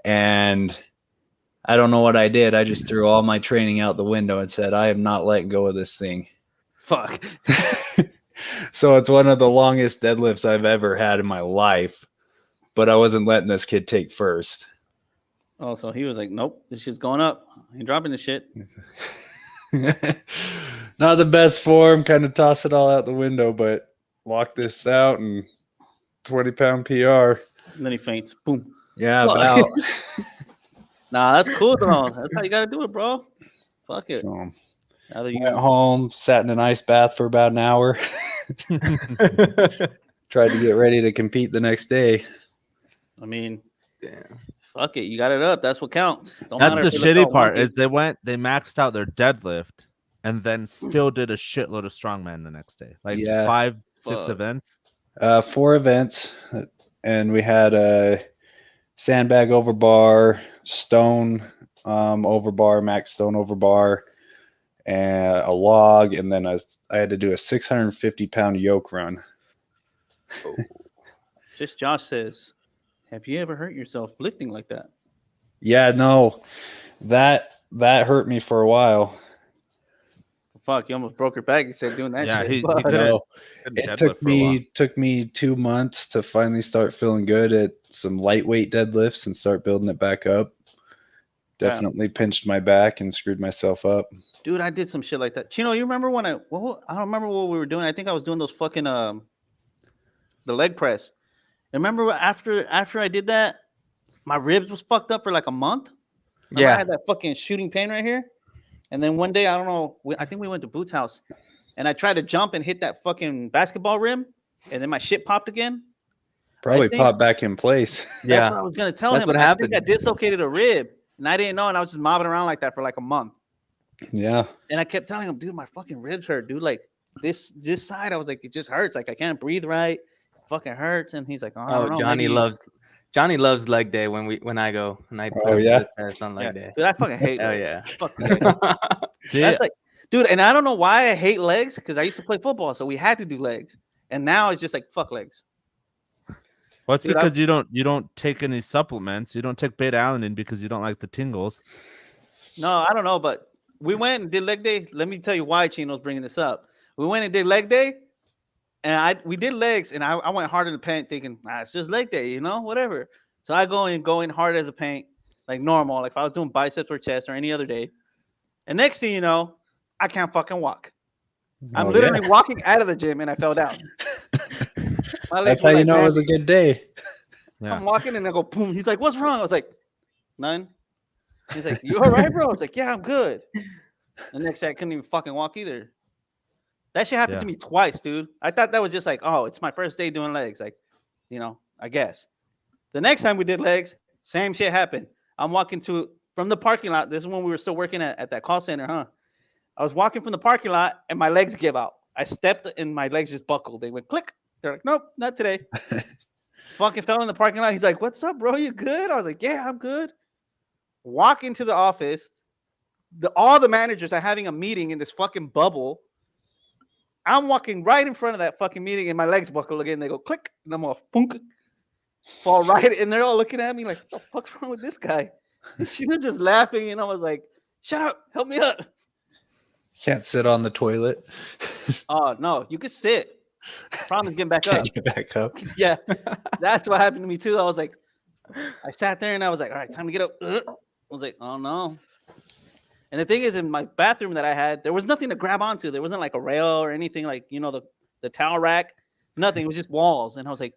and I don't know what I did. I just threw all my training out the window and said, I am not letting go of this thing. Fuck. So it's one of the longest deadlifts I've ever had in my life, but I wasn't letting this kid take first. Oh, so he was like, nope, this shit's going up. I ain't dropping this shit. Not the best form, kind of toss it all out the window, but lock this out and 20-pound PR. And then he faints. Boom. Yeah, Fuck. about. Nah, that's cool though. That's how you gotta do it, bro. Fuck it. So, Now you Went home, sat in an ice bath for about an hour. Tried to get ready to compete the next day. I mean, Damn. fuck it, you got it up. That's what counts. Don't That's matter the if it looks all shitty part wonky. is they maxed out their deadlift and then still did a shitload of strongman the next day. Like Yeah. 5-6 Fuck. events. 4 events, and we had a sandbag over bar, stone over bar, max stone over bar, and a log, and then I had to do a 650-pound yoke run. Just Josh says, have you ever hurt yourself lifting like that? Yeah, no, that hurt me for a while. Fuck, you almost broke your back. You said doing that Yeah, shit. he Fuck. couldn't No, couldn't it deadlift took me 2 months to finally start feeling good at some lightweight deadlifts and start building it back up. Yeah. Definitely pinched my back and screwed myself up. Dude, I did some shit like that. Chino, you remember when I don't remember what we were doing. I think I was doing those fucking the leg press. And remember after I did that, my ribs was fucked up for like a month. Remember I had that fucking shooting pain right here. And then one day, I don't know, I think we went to Boots' house, and I tried to jump and hit that fucking basketball rim, and then my shit popped again. Probably popped back in place. That's what I was gonna tell That's him. what I happened. think I dislocated a rib, and I didn't know, and I was just mobbing around like that for like a month. Yeah. And I kept telling him, dude, my fucking ribs hurt, dude. Like this side, I was like, it just hurts. Like I can't breathe right. It fucking hurts. And he's like, oh, I don't know, Johnny loves leg day when I go and I put him yeah? to the test on leg day. Dude, I fucking hate Oh legs. yeah. Fuck legs. See, That's like, dude, and I don't know why I hate legs because I used to play football, so we had to do legs. And now it's just like fuck legs. well, it's Dude, because you don't take any supplements. You don't take beta alanine because you don't like the tingles. No, I don't know, but we went and did leg day. Let me tell you why Chino's bringing this up. We went and did leg day, and we did legs, and I went hard in the paint thinking, it's just leg day, you know, whatever. So I go in hard as a paint, like normal, like if I was doing biceps or chest or any other day. And next thing you know, I can't fucking walk. I'm literally walking out of the gym and I fell down. That's how you know it was a good day. Yeah. I'm walking and I go, boom. He's like, what's wrong? I was like, none. He's like, you all right, bro? I was like, yeah, I'm good. The next day I couldn't even fucking walk either. That shit happened to me twice, dude. I thought that was just like, oh, it's my first day doing legs. Like, you know, I guess. The next time we did legs, same shit happened. I'm walking from the parking lot. This is when we were still working at that call center, huh? I was walking from the parking lot and my legs give out. I stepped and my legs just buckled. They went click. They're like, nope, not today. Fucking fell in the parking lot. He's like, what's up, bro? You good? I was like, yeah, I'm good. Walk into the office. All the managers are having a meeting in this fucking bubble. I'm walking right in front of that fucking meeting and my legs buckle again. They go click and I'm off. Punk. Fall right. And they're all looking at me like, what the fuck's wrong with this guy? And she was just laughing. And I was like, shut up. Help me up. Can't sit on the toilet. Oh, no. You could sit. Problem is getting back up. Can't get back up. Yeah. That's what happened to me too. I was like, I sat there and I was like, all right, time to get up. I was like, oh no. And the thing is, in my bathroom that I had, there was nothing to grab onto. There wasn't like a rail or anything like, you know, the towel rack. Nothing. It was just walls. And I was like,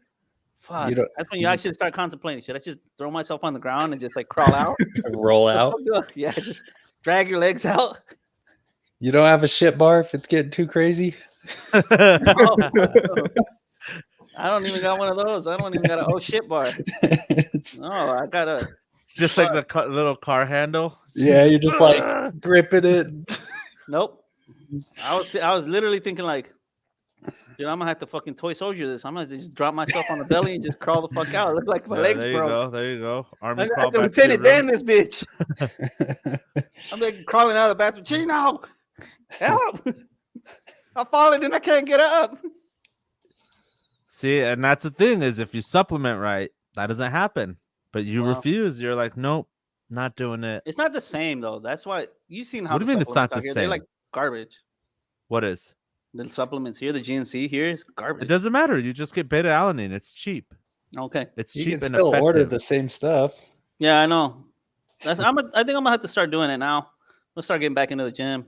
fuck. That's when you actually start contemplating. Should I just throw myself on the ground and just like crawl out? Roll out? Yeah, just drag your legs out. You don't have a shit bar if it's getting too crazy? No. I don't even got one of those. I don't even got a shit bar. No, I got a. It's just like the little car handle. Yeah, you're just like gripping it. Nope. I was literally thinking like, dude, I'm gonna have to fucking toy soldier this. I'm gonna just drop myself on the belly and just crawl the fuck out. I look like my legs broke. There you go. Army I'm crawl like back to your Lieutenant Dan, room. this bitch. I'm like crawling out of the bathroom. Chino, help! I'm falling and I can't get up. See, and that's the thing is if you supplement right, that doesn't happen. But you refuse. You're like, nope, not doing it. It's not the same though. That's why you've seen how. What do you mean it's not the They're same? like garbage. What is? The supplements here, the GNC here is garbage. It doesn't matter. You just get beta alanine. It's cheap. Okay. It's You cheap can and still effective. order the same stuff. Yeah, I know. I think I'm gonna have to start doing it now. I'm gonna start getting back into the gym.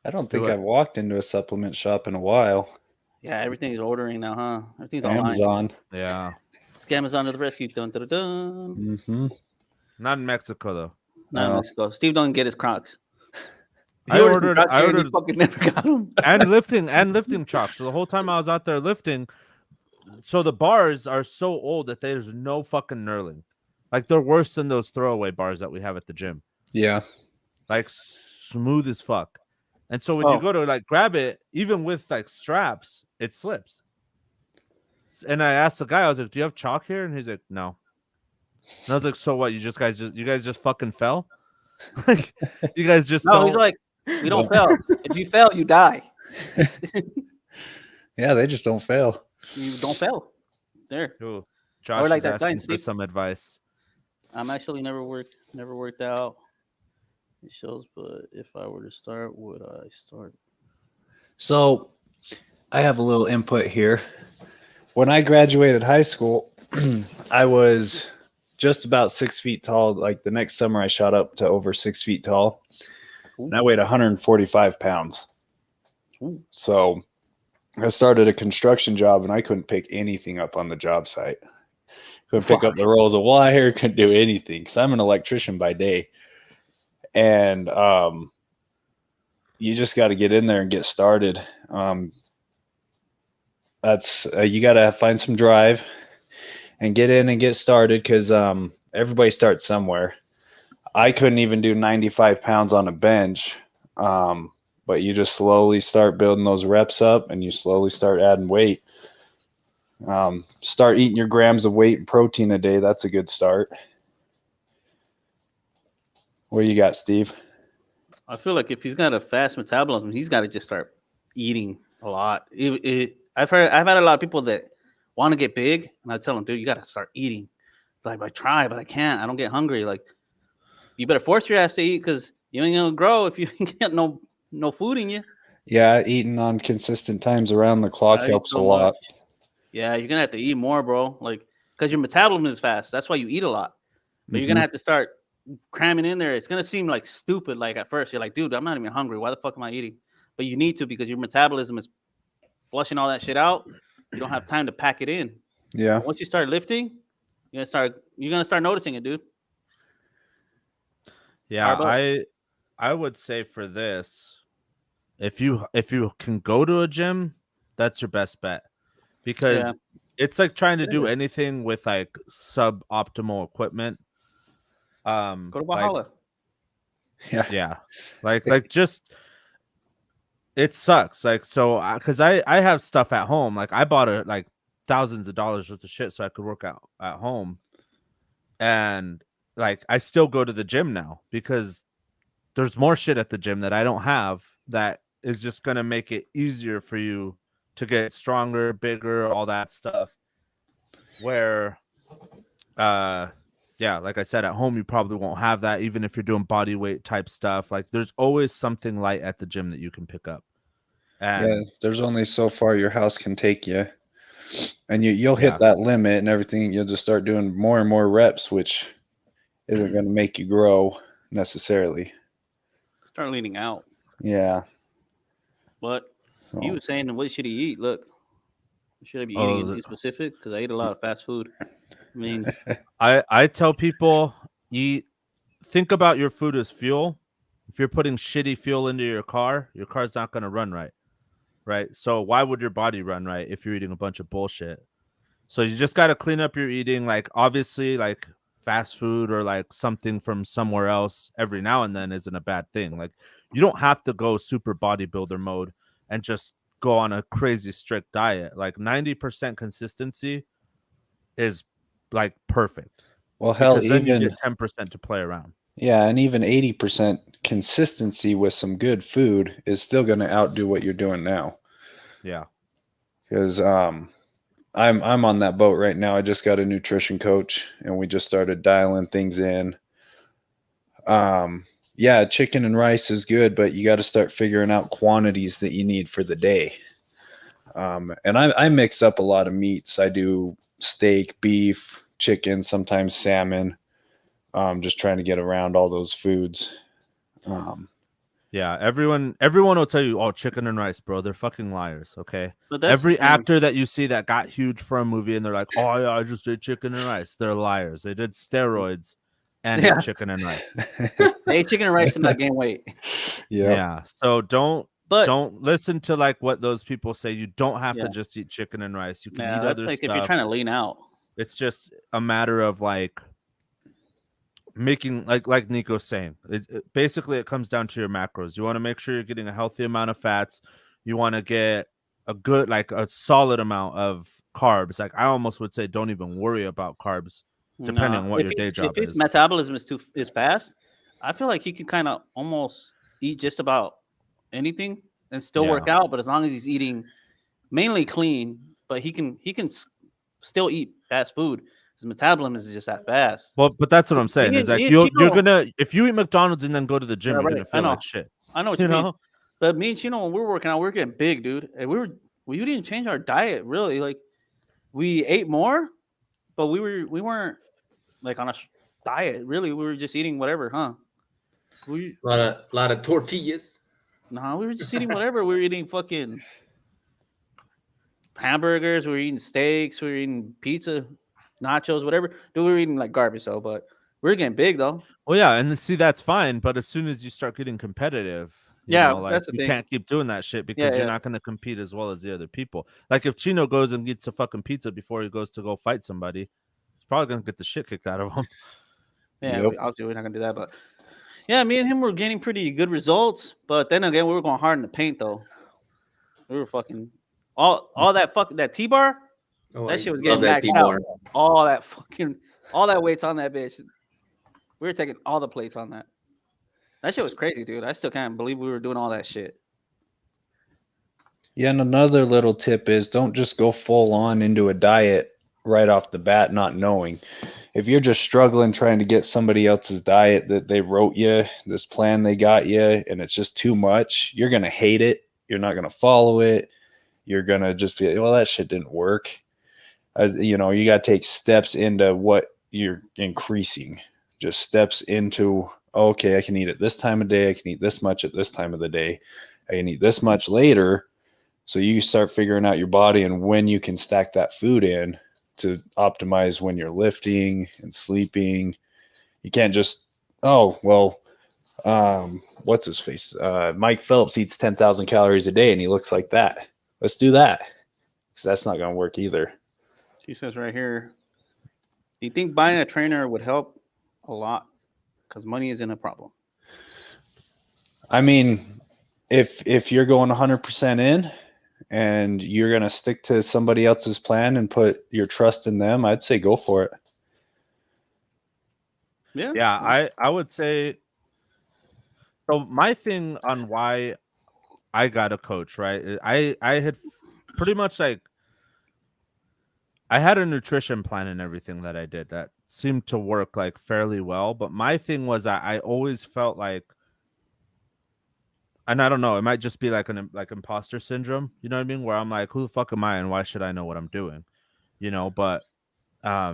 I don't think I've walked into a supplement shop in a while. Yeah, everything's ordering now, huh? Everything's online. Amazon. Yeah. Amazon to the rescue. Dun, dun, dun, dun. Mm-hmm. Not in Mexico though. Not in Mexico. Steve don't get his Crocs. He ordered some I and he ordered fucking never got them. and lifting chalk. So the whole time I was out there lifting, so the bars are so old that there's no fucking knurling. Like they're worse than those throwaway bars that we have at the gym. Yeah. Like smooth as fuck. And so when Oh. you go to like grab it, even with like straps, it slips. And I asked the guy, I was like, "Do you have chalk here?" And he's like, "No." And I was like, "So what? You guys just fucking fell? Like you guys just No, don't." he's like, we don't fail. If you fail, you die. Yeah, they just don't fail. You don't fail. There. Ooh, Josh like is that asking sign, for Steve. some advice. I'm actually never worked out. It shows, but if I were to start, would I start? So I have a little input here. When I graduated high school, I was just about 6 feet tall. Like the next summer, I shot up to over 6 feet tall. And I weighed 145 pounds. Ooh. So I started a construction job and I couldn't pick anything up on the job site. Couldn't pick up the rolls of wire, couldn't do anything because I'm an electrician by day. And you just got to get in there and get started. That's you got to find some drive and get in and get started because everybody starts somewhere. I couldn't even do 95 pounds on a bench, but you just slowly start building those reps up and you slowly start adding weight. Start eating your grams of weight and protein a day. That's a good start. What you got, Steve? I feel like if he's got a fast metabolism, he's got to just start eating a lot. I've had a lot of people that want to get big, and I tell them, dude, you got to start eating. It's like I try, but I can't. I don't get hungry. Like you better force your ass to eat because you ain't gonna grow if you get no food in you. Yeah, eating on consistent times around the clock I eat helps a so lot. much. Yeah, you're gonna have to eat more, bro. Like because your metabolism is fast. That's why you eat a lot. But you're gonna have to start cramming in there. It's gonna seem like stupid. Like at first, you're like, dude, I'm not even hungry. Why the fuck am I eating? But you need to because your metabolism is flushing all that shit out. You don't have time to pack it in. Yeah. But once you start lifting, you're gonna start noticing it, dude. Yeah, Carb I would say for this, if you can go to a gym, that's your best bet because Yeah. it's like trying to do anything with like suboptimal equipment. Go to Like, Valhalla. yeah, like just it sucks. Like so, because I have stuff at home. Like I bought it like thousands of dollars worth of shit so I could work out at home, and like I still go to the gym now because there's more shit at the gym that I don't have that is just going to make it easier for you to get stronger, bigger, all that stuff. Where, yeah, like I said, at home, you probably won't have that, even if you're doing body weight type stuff. Like there's always something light at the gym that you can pick up. And Yeah, there's only so far your house can take you. And you'll Yeah. hit that limit and everything. You'll just start doing more and more reps, which isn't going to make you grow necessarily. Start leaning out. Yeah. But he was saying, what should he eat? Look, should I be eating anything specific? Because I eat a lot of fast food. I mean, I tell people think about your food as fuel. If you're putting shitty fuel into your car's not going to run right. Right. So why would your body run right if you're eating a bunch of bullshit? So you just got to clean up your eating. Like obviously like fast food or like something from somewhere else every now and then isn't a bad thing. Like you don't have to go super bodybuilder mode and just go on a crazy strict diet. Like 90% consistency is like perfect. Well, hell, because then even you get 10% to play around. Yeah, and even 80% consistency with some good food is still going to outdo what you're doing now. Yeah. Because I'm on that boat right now. I just got a nutrition coach, and we just started dialing things in. Yeah, chicken and rice is good, but you got to start figuring out quantities that you need for the day. And I mix up a lot of meats. I do steak, beef, chicken, sometimes salmon. Just trying to get around all those foods. Yeah, everyone will tell you, oh, chicken and rice, bro. They're fucking liars, okay? but that's Every actor that you see that got huge for a movie and they're like, oh, yeah, I just did chicken and rice. They're liars. They did steroids and Yeah. ate chicken and rice. They ate chicken and rice and not gain weight. Yeah. So don't But listen to like what those people say. You don't have to Yeah. just eat chicken and rice. You can yeah, eat that's other like if you're stuff. trying to lean out. It's just a matter of like making like Nico's saying. Basically it comes down to your macros. You want to make sure you're getting a healthy amount of fats. You want to get a good, like a solid amount of carbs. Like I almost would say don't even worry about carbs, depending on what If your day his, job if his is. metabolism is fast, I feel like he can kind of almost eat just about anything and still work out. But as long as he's eating mainly clean, but he can still eat fast food. His metabolism is just that fast. Well, but that's what I'm saying. Me Is and, like me and you're Chino, gonna, if you eat McDonald's and then go to the gym, yeah, you're right. gonna feel like shit. I know what You you mean. know? But me and Chino, when we were working out, we were getting big, dude. And we didn't change our diet really. Like we ate more, but we weren't like on a diet really. We were just eating whatever, huh? We A lot of tortillas. Nah, we were just eating whatever. We were eating fucking hamburgers. We were eating steaks. We were eating pizza, nachos, whatever. Dude, we were eating like garbage though. But we were getting big though. Well, yeah, and see that's fine, but as soon as you start getting competitive, you Yeah, know, like that's the you thing. can't keep doing that shit because Yeah, you're yeah. not gonna compete as well as the other people. Like if Chino goes and eats a fucking pizza before he goes to go fight somebody, he's probably gonna get the shit kicked out of him. Yeah, Yep. obviously we're not gonna do that. But yeah, me and him were getting pretty good results. But then again, we were going hard in the paint though. We were fucking all that T-bar. Oh, That I shit was love getting that maxed out. T-bar. All that weight's on that bitch. We were taking all the plates on that. That shit was crazy, dude. I still can't believe we were doing all that shit. Yeah, and another little tip is don't just go full on into a diet right off the bat, not knowing. If you're just struggling trying to get somebody else's diet that they wrote you, this plan they got you, and it's just too much, you're going to hate it. You're not going to follow it. You're going to just be, well, that shit didn't work. You know, you got to take steps into what you're increasing. Just steps into, okay, I can eat at this time of day. I can eat this much at this time of the day. I can eat this much later. So you start figuring out your body and when you can stack that food in to optimize when you're lifting and sleeping. You can't just, oh, well, what's his face? Mike Phelps eats 10,000 calories a day and he looks like that. Let's do that. Because that's not going to work either. She says right here, do you think buying a trainer would help a lot? Because money isn't a problem. I mean, if you're going 100% in and you're going to stick to somebody else's plan and put your trust in them, I'd say go for it. Yeah, I would say. So my thing on why I got a coach, right? I had pretty much like I had a nutrition plan and everything that I did that seemed to work like fairly well. But my thing was I always felt like, and I don't know, it might just be like like imposter syndrome, you know what I mean? Where I'm like, who the fuck am I and why should I know what I'm doing? You know, but I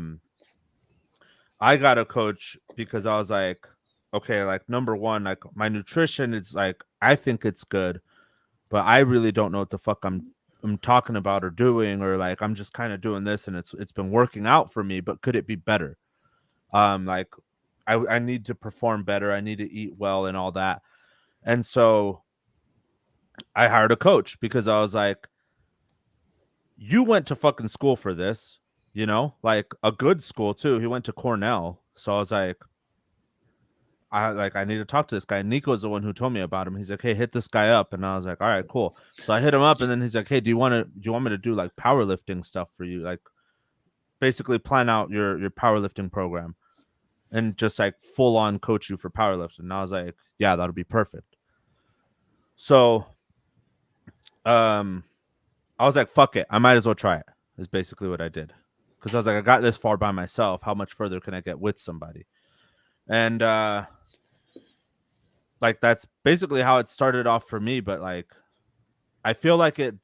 got a coach because I was like, okay, like number one, like my nutrition is like I think it's good, but I really don't know what the fuck I'm talking about or doing, or like I'm just kind of doing this and it's been working out for me, but could it be better? Like I need to perform better, I need to eat well and all that. And so I hired a coach because I was like, you went to fucking school for this, you know, like a good school too. He went to Cornell. So I was like, I need to talk to this guy. Niko's the one who told me about him. He's like, hey, hit this guy up. And I was like, all right, cool. So I hit him up and then he's like, hey, do you want me to do like powerlifting stuff for you? Like basically plan out your powerlifting program and just like full on coach you for powerlifting. And I was like, yeah, that'll be perfect. So I was like, fuck it. I might as well try it. Is basically what I did. Because I was like, I got this far by myself. How much further can I get with somebody? And like that's basically how it started off for me. But like I feel like it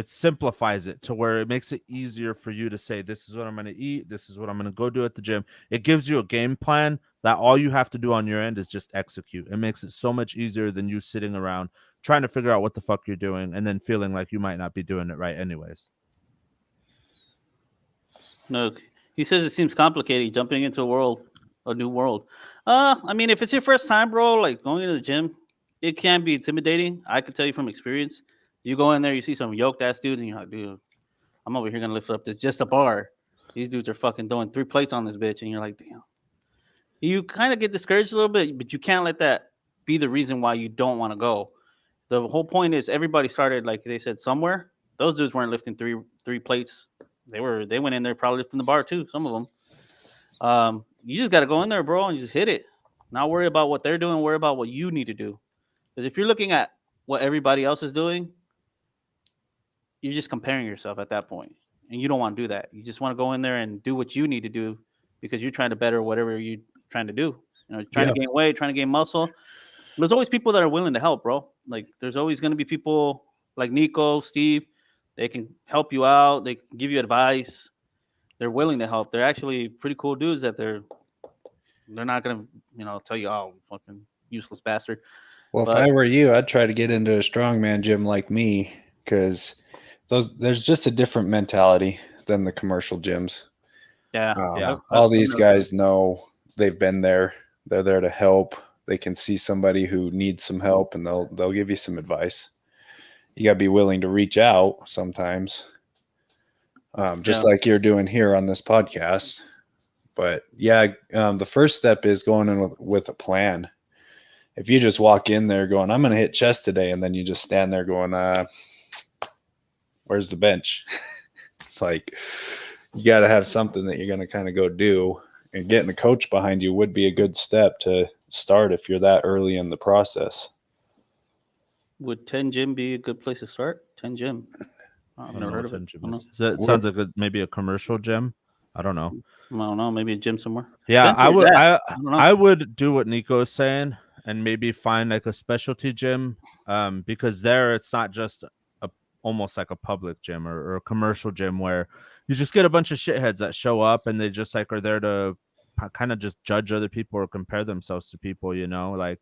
simplifies it to where it makes it easier for you to say, this is what I'm going to eat. This is what I'm going to go do at the gym. It gives you a game plan that all you have to do on your end is just execute. It makes it so much easier than you sitting around trying to figure out what the fuck you're doing and then feeling like you might not be doing it right anyways. No, he says it seems complicated jumping into a world a new world. I mean, if it's your first time, bro, like going to the gym, it can be intimidating. I can tell you from experience. You go in there, you see some yoked ass dudes, and you're like, dude, I'm over here gonna lift up this just a bar. These dudes are fucking throwing 3 plates on this bitch, and you're like, damn. You kind of get discouraged a little bit, but you can't let that be the reason why you don't want to go. The whole point is everybody started, like they said, somewhere. Those dudes weren't lifting three plates. They went in there probably lifting the bar too. Some of them. You just got to go in there, bro, and just hit it. Not worry about what they're doing. Worry about what you need to do. Because if you're looking at what everybody else is doing, you're just comparing yourself at that point, and you don't want to do that. You just want to go in there and do what you need to do because you're trying to better whatever you're trying to do. You know, trying to gain weight, trying to gain muscle. There's always people that are willing to help, bro. Like there's always going to be people like Niko, Steve. They can help you out. They can give you advice. They're willing to help. They're actually pretty cool dudes that they're not gonna, tell you, oh, fucking useless bastard. Well, if I were you, I'd try to get into a strongman gym like me, because there's just a different mentality than the commercial gyms. Yeah. All these guys know, they've been there. They're there to help. They can see somebody who needs some help, and they'll give you some advice. You gotta be willing to reach out sometimes. Just like you're doing here on this podcast. But the first step is going in with a plan. If you just walk in there going, I'm going to hit chest today, and then you just stand there going, where's the bench? It's like, you got to have something that you're going to kind of go do, and getting a coach behind you would be a good step to start if you're that early in the process. Would 10 Gym be a good place to start? 10 Gym. I've never heard of it. So it sounds like maybe a commercial gym. I don't know. I don't know. Maybe a gym somewhere. Yeah, I would do what Niko is saying and maybe find like a specialty gym, because there it's not just almost like a public gym or a commercial gym where you just get a bunch of shitheads that show up and they just like are there to kind of just judge other people or compare themselves to people, like.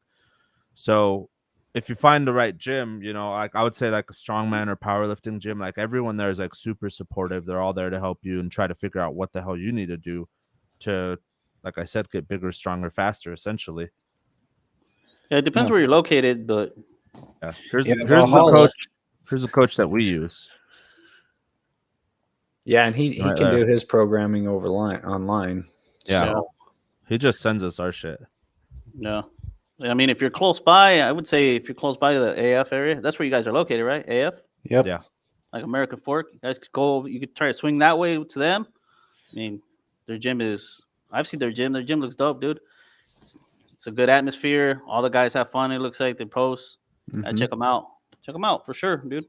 So if you find the right gym, like I would say like a strongman or powerlifting gym, like everyone there is like super supportive. They're all there to help you and try to figure out what the hell you need to do to, like I said, get bigger, stronger, faster, essentially. Yeah, it depends where you're located, but here's the coach that we use. Yeah, and he can do his programming online. Yeah. So. He just sends us our shit. Yeah. I mean, if you're close by, I would say if you're close by to the AF area, that's where you guys are located, right? AF? Yep. Yeah. Like American Fork. You guys could go, you could try to swing that way to them. I mean, their gym I've seen their gym. Their gym looks dope, dude. It's a good atmosphere. All the guys have fun, it looks like. They post. I check them out. Check them out for sure, dude.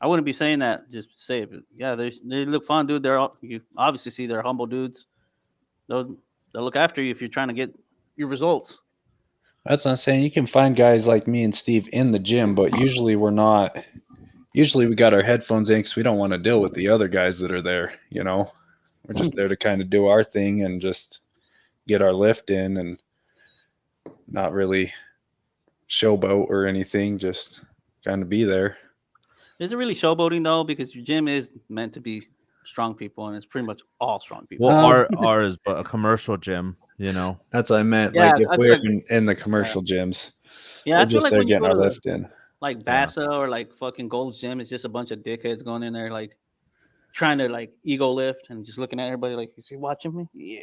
I wouldn't be saying that just to say it, but yeah, they look fun, dude. You obviously see they're humble dudes. They'll look after you if you're trying to get your results. That's what I'm saying. You can find guys like me and Steve in the gym, but usually we're not. Usually we got our headphones in because we don't want to deal with the other guys that are there. We're just there to kind of do our thing and just get our lift in and not really showboat or anything. Just kind of be there. Is it really showboating though? Because your gym is meant to be strong people, and it's pretty much all strong people. Well, ours, but a commercial gym. That's what I meant. Yeah, like if we're in the commercial gyms, I feel like when you go to lift in, like Bassa or like fucking Gold's Gym, it's just a bunch of dickheads going in there like trying to like ego lift and just looking at everybody like, is he watching me? Yeah.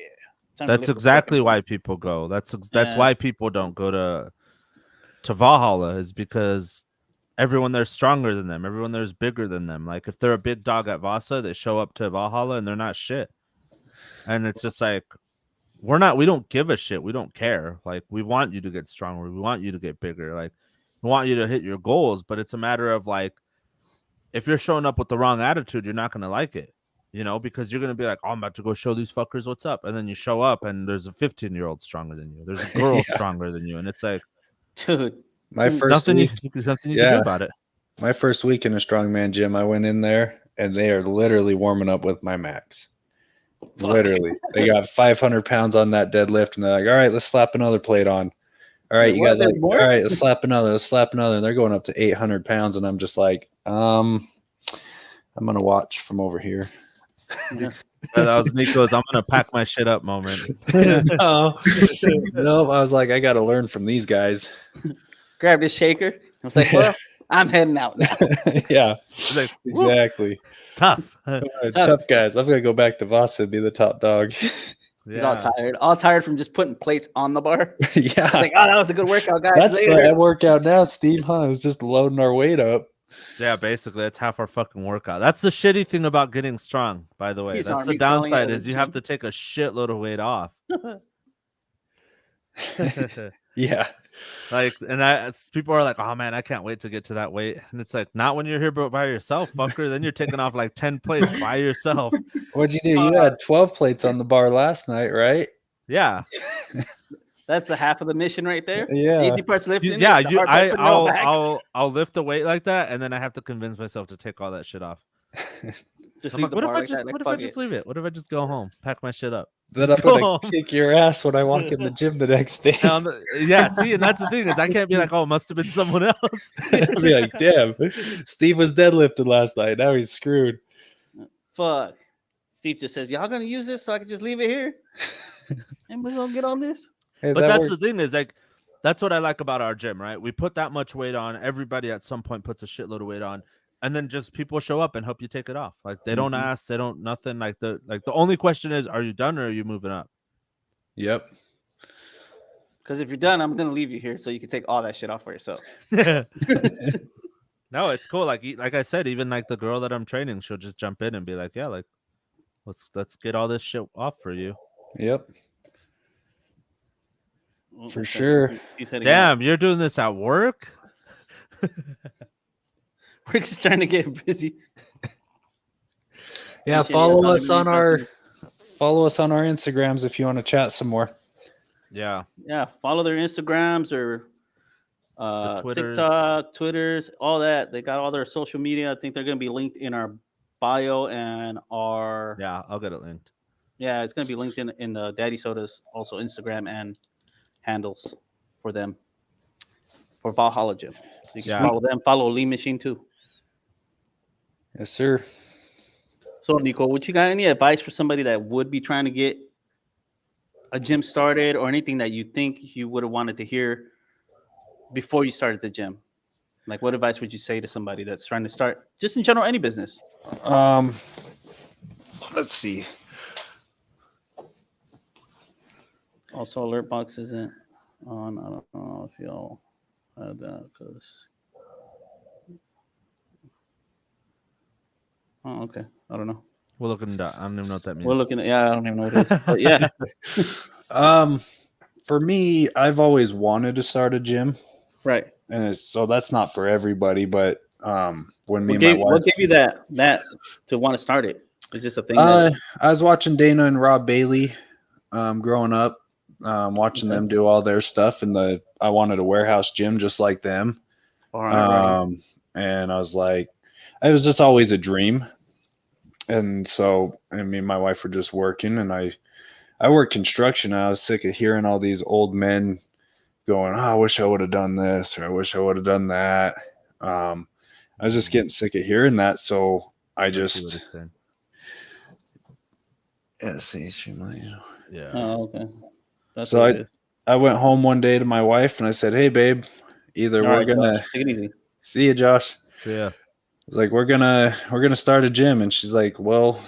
That's exactly why people go. That's why people don't go to Valhalla, is because everyone there's stronger than them. Everyone there's bigger than them. Like if they're a big dog at Vasa, they show up to Valhalla and they're not shit. And it's just like, we don't give a shit. We don't care. Like we want you to get stronger. We want you to get bigger. Like we want you to hit your goals, but it's a matter of like, if you're showing up with the wrong attitude, you're not going to like it, because you're going to be like, oh, I'm about to go show these fuckers what's up. And then you show up and there's a 15-year-old stronger than you. There's a girl stronger than you. And it's like, dude, my first nothing week, you can do about it. My first week in a strongman gym, I went in there and they are literally warming up with my max. Literally, they got 500 pounds on that deadlift, and they're like, "All right, let's slap another plate on." All right, you got like, all right, let's slap another. And they're going up to 800 pounds, and I'm just like, I'm gonna watch from over here. Yeah. That was Niko's I'm gonna pack my shit up moment. No, no, I was like, I got to learn from these guys. Grabbed his shaker. I was like, well, I'm heading out now. Yeah, It's like, whoop, exactly. tough. Tough guys. I'm gonna go back to Vasa and be the top dog. He's all tired from just putting plates on the bar. Yeah, Like, oh, that was a good workout, guys. that's Later. the workout now, Steve. Huh? It's just loading our weight up. Yeah, basically, that's half our fucking workout. That's the shitty thing about getting strong, by the way. He's That's the army crawling downside out of is the you have gym. to take a shitload of weight off. Yeah, Like, and people are like, oh man, I can't wait to get to that weight. And it's like, not when you're here by yourself, fucker. Then you're taking off like 10 plates by yourself. what'd you do? You had 12 plates on the bar last night, right? Yeah. That's the half of the mission right there. Yeah. Easy part's lifting. Yeah, the hard part putting it all back. I'll lift the weight like that, and then I have to convince myself to take all that shit off. Just I'm leave like, the what if bar I like just that. Like, what if I fuck just it. leave it? What if I just go home, pack my shit up? Then I'm Just go gonna home. kick your ass when I walk in the gym the next day. Yeah, see, and that's the thing is I can't be like, oh, it must have been someone else. I'll be like, damn, Steve was deadlifting last night. Now he's screwed. Fuck. Steve just says, y'all gonna use this so I can just leave it here? And we're gonna get on this? Hey, But that that's worked. the thing is like, that's what I like about our gym, right? We put that much weight on. Everybody at some point puts a shitload of weight on, and then just people show up and help you take it off. Like they don't ask, they don't nothing. Like the only question is, are you done or are you moving up? Yep. Because if you're done, I'm gonna leave you here so you can take all that shit off for yourself. No, it's cool. Like I said, even like the girl that I'm training, she'll just jump in and be like, yeah, like let's get all this shit off for you. Yep. Well, For that's- sure. He's heading out. Damn, you're doing this at work? Rick's trying to get busy. Yeah, Shit, follow talking us to me on our Instagrams if you want to chat some more. Yeah. Yeah, follow their Instagrams or Twitters. TikTok, Twitters, all that. They got all their social media. I think they're gonna be linked in our bio and our Yeah, I'll get it linked. yeah, it's gonna be linked in the Daddy Sodas also Instagram and handles for them for Valhalla Gym. So you can Yeah. follow them. Follow Lean Machine too. Yes, sir. So Nico, would you got any advice for somebody that would be trying to get a gym started or anything that you think you would have wanted to hear before you started the gym? Like what advice would you say to somebody that's trying to start just in general any business? Let's see. Also alert box isn't on. I don't know if y'all had that because oh okay. I don't know. We're looking at I don't even know what that means. We're looking at I don't even know what it is. But yeah. For me, I've always wanted to start a gym, Right. and so that's not for everybody. But when me What and my wife, gave you that to want to start it? It's just a thing. I was watching Dana and Rob Bailey growing up, watching them do all their stuff, and I wanted a warehouse gym just like them. Right. And I was like, it was just always a dream. And so, I mean, my wife were just working, and I worked construction. And I was sick of hearing all these old men going, "Oh, I wish I would have done this," or "I wish I would have done that." I was just getting sick of hearing that, so I just Yeah. Oh, okay. That's So what it is. I went home one day to my wife and I said, "Hey, babe, either All we're right, gonna Josh, take it easy. see you, Josh." Yeah. I was like, "We're gonna start a gym," and she's like, "Well,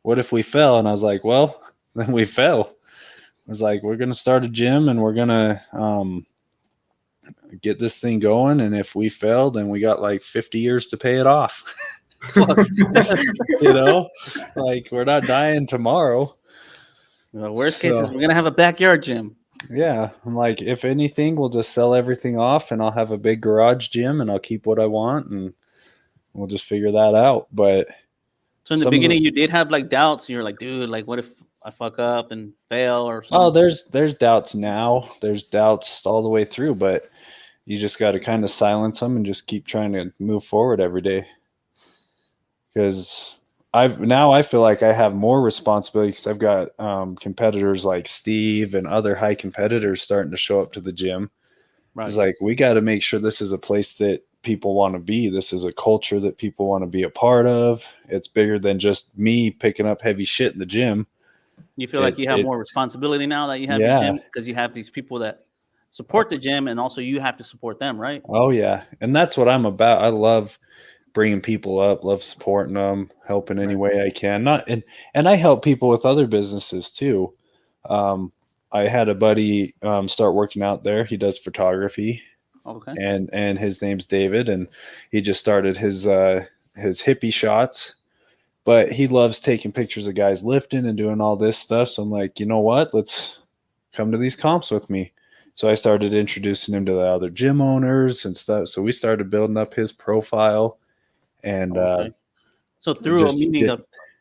what if we fell?" And I was like, "Well, then we fell." I was like, "We're gonna start a gym and we're gonna get this thing going, and if we fail, then we got like 50 years to pay it off." You know, like we're not dying tomorrow. The worst case is So- we're gonna have a backyard gym. Yeah, I'm like, if anything, we'll just sell everything off, and I'll have a big garage gym, and I'll keep what I want, and we'll just figure that out. But So in the some of beginning, you did have like doubts. You're like, dude, like, what if I fuck up and fail or something? oh, there's doubts now. There's doubts all the way through, but you just got to kind of silence them and just keep trying to move forward every day. Because I feel like I have more responsibility because I've got competitors like Steve and other high competitors starting to show up to the gym. Right. It's like we got to make sure this is a place that people want to be. This is a culture that people want to be a part of. It's bigger than just me picking up heavy shit in the gym. You feel like you have more responsibility now that you have your gym, because you have these people that support the gym, and also you have to support them, right? Oh yeah, and that's what I'm about. I love bringing people up, love supporting them, helping any way I can. And I help people with other businesses too. I had a buddy start working out there. He does photography. Okay. And his name's David, and he just started his hippie shots. But he loves taking pictures of guys lifting and doing all this stuff. So I'm like, you know what? Let's come to these comps with me. So I started introducing him to the other gym owners and stuff. So we started building up his profile. And so through a meeting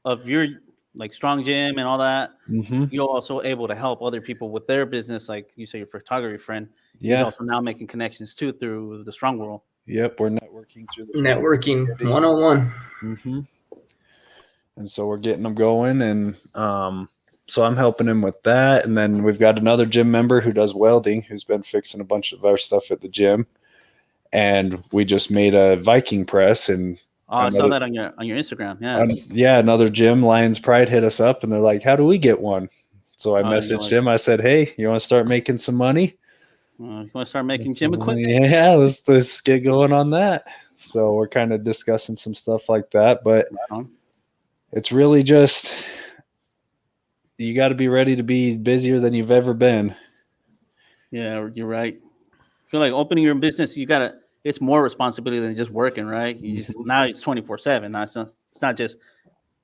of your like Strong Gym and all that, you're also able to help other people with their business. Like you say, your photography friend. Yeah. He's also now making connections too through the Strong World. Yep. We're networking through the Networking 101. And so we're getting them going, and so I'm helping him with that. And then we've got another gym member who does welding, who's been fixing a bunch of our stuff at the gym. And we just made a Viking press. And I saw that on your Instagram. Yeah. Yeah. Another gym, Lions Pride, hit us up, and they're like, "How do we get one?" So I messaged him. I said, "Hey, you want to start making some money? You want to start making gym equipment?" Yeah, let's get going on that. So we're kind of discussing some stuff like that, but it's really just, you got to be ready to be busier than you've ever been. Yeah, you're right. I feel like opening your own business, it's more responsibility than just working, right? You just, now it's 24/7. It's not just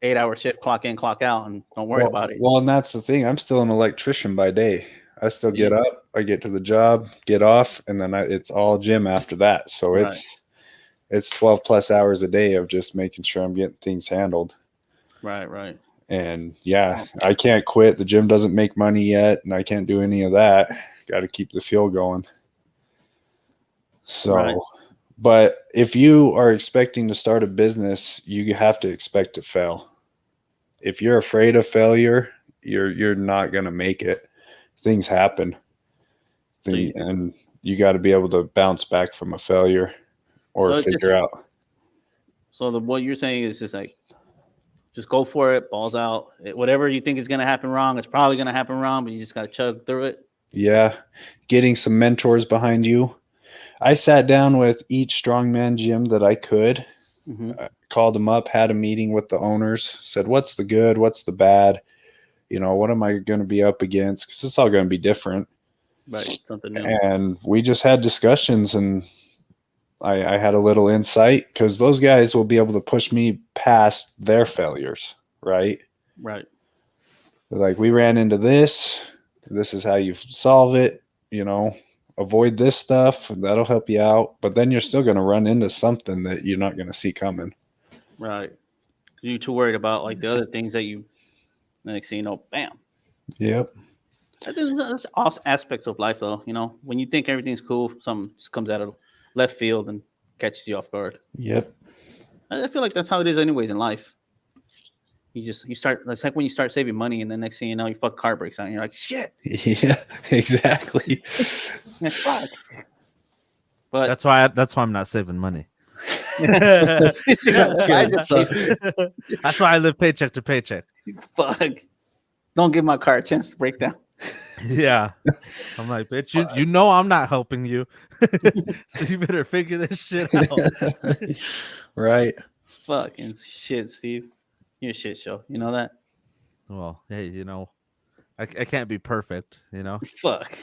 8-hour shift, clock in, clock out, and don't worry about it. Well, and that's the thing. I'm still an electrician by day. I still get up, I get to the job, get off, and then it's all gym after that. So it's 12 plus hours a day of just making sure I'm getting things handled. Right. And yeah, I can't quit. The gym doesn't make money yet, and I can't do any of that. Got to keep the fuel going. So, but if you are expecting to start a business, you have to expect to fail. If you're afraid of failure, you're not going to make it. Things happen. And you got to be able to bounce back from a failure or figure out. So what you're saying is just go for it, balls out. Whatever you think is going to happen wrong, it's probably going to happen wrong, but you just got to chug through it. Yeah. Getting some mentors behind you. I sat down with each strongman gym that I could, called them up, had a meeting with the owners, said, what's the good? What's the bad? What am I going to be up against? Because it's all going to be different. Right. Something new. And we just had discussions, and I had a little insight, because those guys will be able to push me past their failures. Right. Right. They're like, we ran into this. This is how you solve it. Avoid this stuff. That'll help you out. But then you're still going to run into something that you're not going to see coming. Right. You're too worried about like the other things that you, next thing you know, bam. Yep. I think that's all aspects of life, though. When you think everything's cool, something just comes out of left field and catches you off guard. Yep. I feel like that's how it is anyways in life. You start, it's like when you start saving money, and then next thing you know, your fuck car breaks out and you're like, shit. Yeah, exactly. Yeah, fuck. But that's why I'm not saving money. That's why I live paycheck to paycheck. Fuck. Don't give my car a chance to break down. Yeah. I'm like, bitch, you I'm not helping you. So you better figure this shit out. Right. Fucking shit, Steve. You're a shit show. You know that? Well, hey, I can't be perfect, Fuck.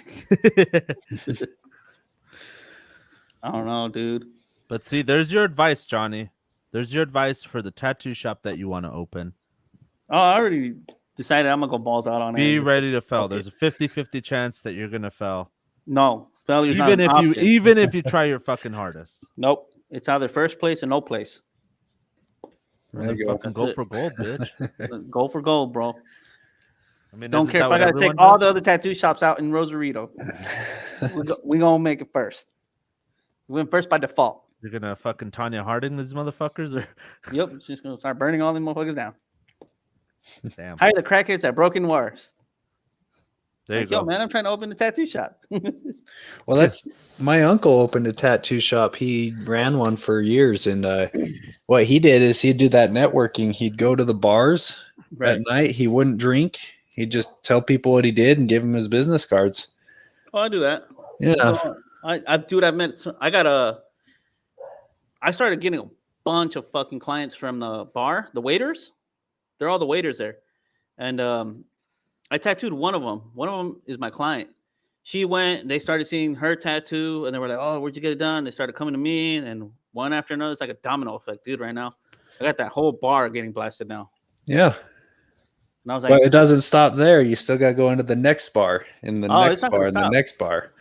I don't know, dude. But see, there's your advice, Johnny. There's your advice for the tattoo shop that you want to open. Oh, I already decided I'm going to go balls out on it. Be ready to fail. There's a 50-50 chance that you're going to fail. No, failure's not an option. Even if you try your fucking hardest. Nope. It's either first place or no place. Then fucking go for gold, bitch. Go for gold, bro. I mean, don't care if I got to take all the other tattoo shops out in Rosarito. We're going to make it first. We went first by default. You're going to fucking Tanya Harding these motherfuckers? Or? Yep. She's going to start burning all them motherfuckers down. Damn. Hire the crackheads at Broken Wires. There you Like, yo, go. man, I'm trying to open a tattoo shop. Well, that's my uncle opened a tattoo shop. He ran one for years, and what he did is he'd do that networking. He'd go to the bars Right. at night. He wouldn't drink. He'd just tell people what he did and give them his business cards. Oh, I do that. Yeah. So, dude, I've met. I started getting a bunch of fucking clients from the bar, the waiters. They're all the waiters there, and I tattooed one of them. One of them is my client. She went. They started seeing her tattoo, and they were like, "Oh, where'd you get it done?" They started coming to me, and one after another. It's like a domino effect, dude. Right now, I got that whole bar getting blasted now. Yeah. And I was But like, it doesn't stop there. You still got to go into the next bar, and the "Oh, it's next not bar, gonna and the stop, next bar.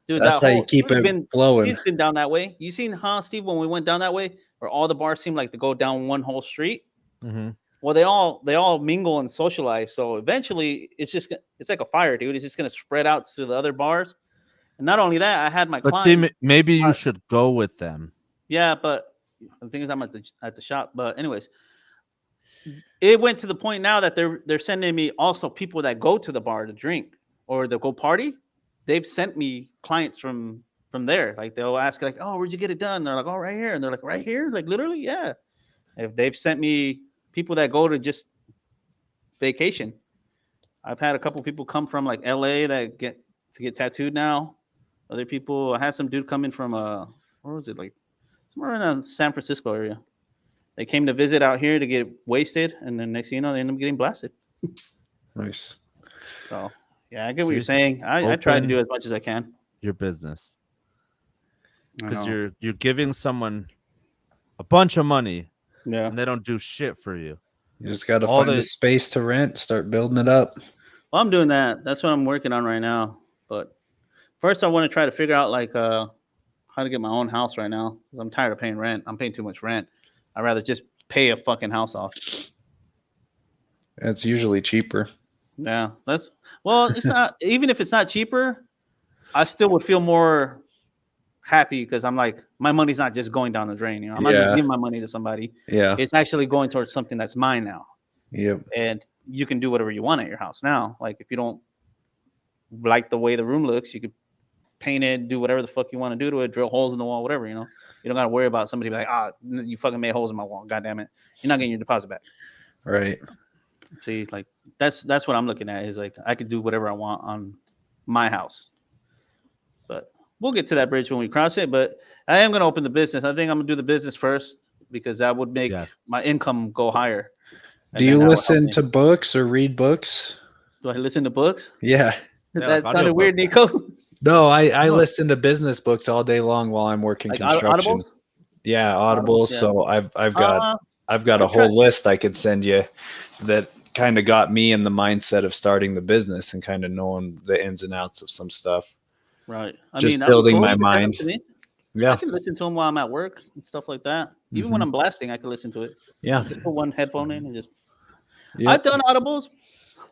dude." That's That how you whole keep it flowing. Steve's been down that way. You seen, huh, Steve? When we went down that way, where all the bars seem like to go down one whole street. Mm-hmm. Well, they all mingle and socialize. So eventually, it's like a fire, dude. It's just gonna spread out to the other bars. And not only that, I had my But client. see, maybe you should go with them. Yeah, but the thing is, I'm at the shop. But anyways, it went to the point now that they're sending me also people that go to the bar to drink or they'll go party. They've sent me clients from there. Like they'll ask like, "Oh, where'd you get it done?" They're like, "Oh, right here," and they're like, "Right here?" Like literally, yeah. If they've sent me people that go to just vacation. I've had a couple people come from like LA that get tattooed now. Other people, I had some dude coming from where was it, like somewhere in the San Francisco area. They came to visit out here to get wasted, and then next thing you know, they end up getting blasted. Nice. So yeah, I get what you're See? saying. I try to Open do as much as I can. your business I because know. you're giving someone a bunch of money Yeah. and they don't do shit for you. You just got to All find they- a space to rent, start building it up. Well, I'm doing that. That's what I'm working on right now. But first, I want to try to figure out like how to get my own house right now because I'm tired of paying rent. I'm paying too much rent. I'd rather just pay a fucking house off. It's usually cheaper. Yeah, it's not, even if it's not cheaper, I still would feel more happy because I'm like, my money's not just going down the drain. You know, I'm not just Yeah. giving my money to somebody. Yeah. It's actually going towards something that's mine now. Yep. And you can do whatever you want at your house now. Like if you don't like the way the room looks, you could paint it, do whatever the fuck you want to do to it, drill holes in the wall, whatever, you know. You don't got to worry about somebody be like, you fucking made holes in my wall. God damn it. You're not getting your deposit back. Right. See, like that's what I'm looking at is like I could do whatever I want on my house. But we'll get to that bridge when we cross it. But I am going to open the business. I think I'm going to do the business first because that would make my income go higher. Do you listen to books or read books? Do I listen to books? Yeah. That sounded weird, Niko. No, I listen to business books all day long while I'm working Like construction. Audibles? Yeah, Audibles. Yeah. So I've got a whole list I could send you that kind of got me in the mindset of starting the business and kind of knowing the ins and outs of some stuff. Right. Just building my mind. Yeah. I can listen to them while I'm at work and stuff like that. Even when I'm blasting, I can listen to it. Yeah. Just put one headphone in and just. Yep. I've done Audibles.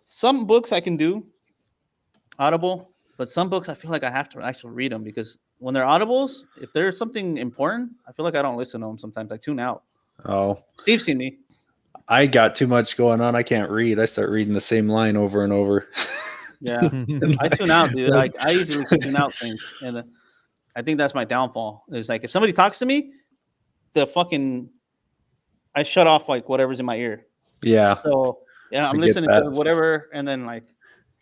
Some books I can do Audible, but some books I feel like I have to actually read them because when they're Audibles, if there's something important, I feel like I don't listen to them sometimes. I tune out. Oh. Steve's seen me. I got too much going on. I can't read. I start reading the same line over and over. Yeah. I tune out, dude. Like I easily tune out things. And I think that's my downfall. It's like if somebody talks to me, I shut off like whatever's in my ear. Yeah. So yeah, I'm listening to whatever, and then like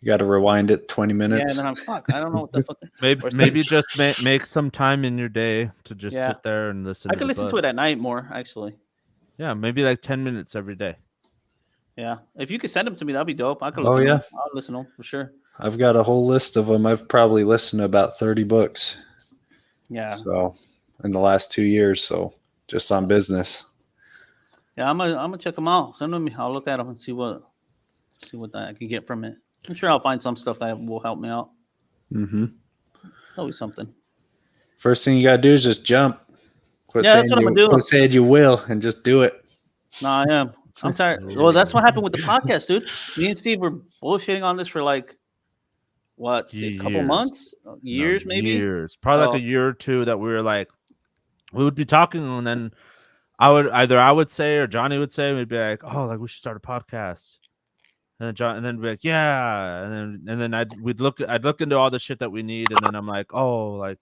you got to rewind it 20 minutes. Yeah, and then I'm fuck. I don't know what the fuck. Maybe just make some time in your day to just sit there and listen. I can listen to it at night more, actually. Yeah, maybe like 10 minutes every day. Yeah, if you could send them to me, that'd be dope. I could. Oh yeah, I'll listen to them for sure. I've got a whole list of them. I've probably listened to about 30 books. Yeah. So in the last 2 years, so just on business. Yeah, I'm gonna check them out. Send them to me. I'll look at them and see what I can get from it. I'm sure I'll find some stuff that will help me out. Mm-hmm. It's always something. First thing you gotta do is just jump. That's what I'm gonna do. Quit saying you will and just do it. No, I am. I'm tired. Well, that's what happened with the podcast, dude. Me and Steve were bullshitting on this for like a couple months, years, maybe. Years, probably like a year or two. That we were like, we would be talking, and then I would say or Jonny would say, we'd be like, oh, like we should start a podcast. And then John, and then be like, yeah, and then I'd look into all the shit that we need, and then I'm like, oh, like,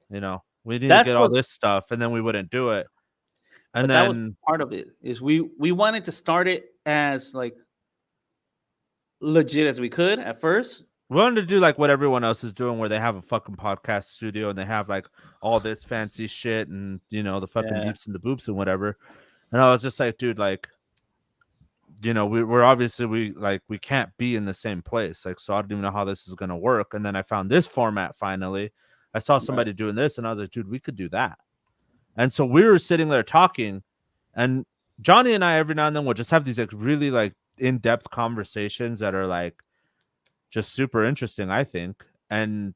you know, we need to That's get all what- this stuff, and then we wouldn't do it. And But that was then part of it. Is we wanted to start it as like legit as we could at first. we wanted to do like what everyone else is doing, where they have a fucking podcast studio and they have like all this fancy shit and you know the fucking Yeah. beeps and the boops and whatever. And I was just like, dude, like, you know, we're obviously we can't be in the same place, like, so I don't even know how this is gonna work. And then I found this format finally. I saw somebody doing this, and I was like, dude, we could do that. And so we were sitting there talking, and Jonny and I every now and then will just have these like really like in-depth conversations that are like just super interesting, I think. And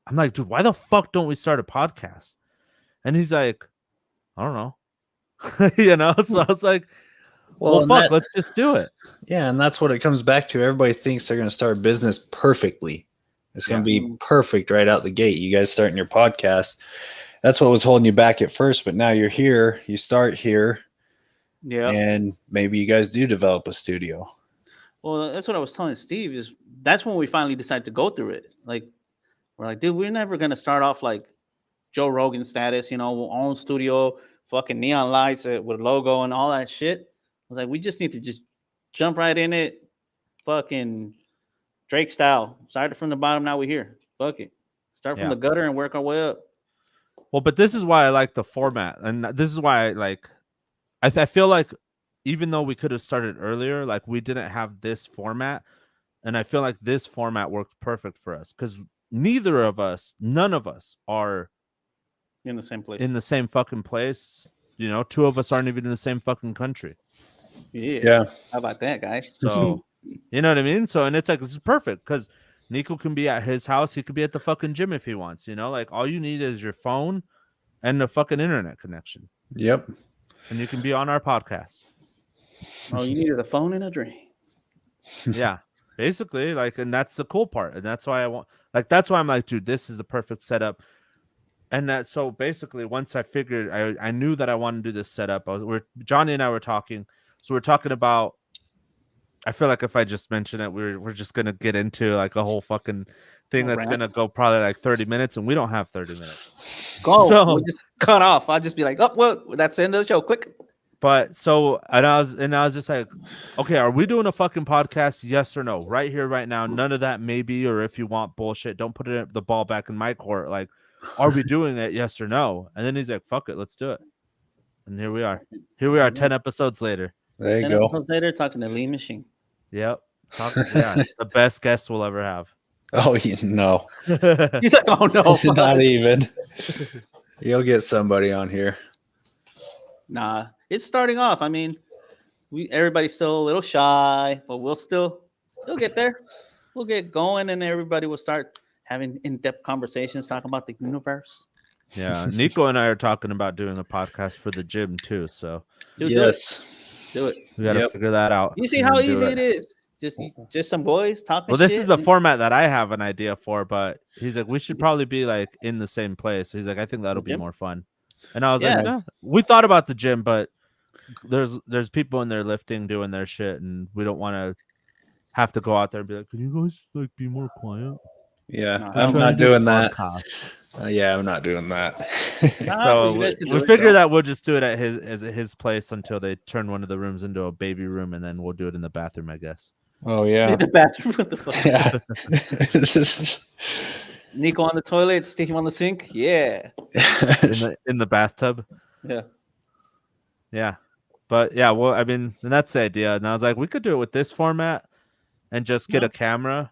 I'm like, dude, why the fuck don't we start a podcast? And he's like, I don't know. You know, so I was like, well and fuck, let's just do it. Yeah, and that's what it comes back to. Everybody thinks they're going to start a business perfectly. It's going to be perfect right out the gate. You guys starting your podcast. That's what was holding you back at first, but now you're here. You start here. Yeah. And maybe you guys do develop a studio. Well, that's what I was telling Steve. Is that's when we finally decided to go through it. Like, we're like, dude, we're never gonna start off like Joe Rogan status, you know, own studio, fucking neon lights with logo and all that shit. I was like, we just need to just jump right in it, fucking Drake style. Started from the bottom, now we're here. Fuck it. Start from the gutter and work our way up. Well, but this is why I like the format, and this is why I like. I feel like even though we could have started earlier, like we didn't have this format, and I feel like this format works perfect for us because none of us are In the same place. in the same fucking place. You know, two of us aren't even in the same fucking country. Yeah. How about that, guys? So, you know what I mean? So, and it's like, this is perfect because Niko can be at his house. He could be at the fucking gym if he wants, you know, like all you need is your phone and the fucking internet connection. Yep. And you can be on our podcast. Oh, you needed a phone and a dream. Yeah, basically, like, and that's the cool part. And that's why that's why I'm like, dude, this is the perfect setup. And that, so basically, once I figured, I knew that I wanted to do this setup. Jonny and I were talking. So we're talking about, I feel like if I just mention it, we're just going to get into like a whole fucking thing that's going to go probably like 30 minutes, and we don't have 30 minutes. Go. So, We'll just cut off. I'll just be like, oh, well, that's the end of the show. Quick. But so, and I was just like, okay, are we doing a fucking podcast? Yes or no? Right here, right now. None of that maybe, or if you want bullshit, don't put the ball back in my court. Like, are we doing it? Yes or no? And then he's like, fuck it, let's do it. And here we are. 10 episodes later. There you 10 go. episodes later, talking to Lean Machine. Yep. The best guest we'll ever have. Oh, no. He's like, oh no. Not even. You'll get somebody on here. Nah, it's starting off. I mean, everybody's still a little shy, but we'll get there. We'll get going, and everybody will start having in-depth conversations, talking about the universe. Yeah, Niko and I are talking about doing a podcast for the gym too. So Dude, yes, do it. we got to figure that out. You see how easy it is? Just some boys talking. Well, this shit is the format that I have an idea for, but he's like, we should probably be like in the same place. He's like, I think that'll be more fun. And I was like, no. We thought about the gym, but there's people in there lifting, doing their shit, and we don't want to have to go out there and be like, can you guys like be more quiet? Yeah, No, I'm not doing that. Yeah, I'm not doing that. So we figure that we'll just do it at his place until they turn one of the rooms into a baby room, and then we'll do it in the bathroom, I guess. Oh yeah, in the bathroom. What the fuck? Yeah. This is Niko on the toilet, Steve on the sink. Yeah. in the bathtub. Yeah. Yeah. But yeah, well, I mean, and that's the idea. And I was like, we could do it with this format and just get a camera.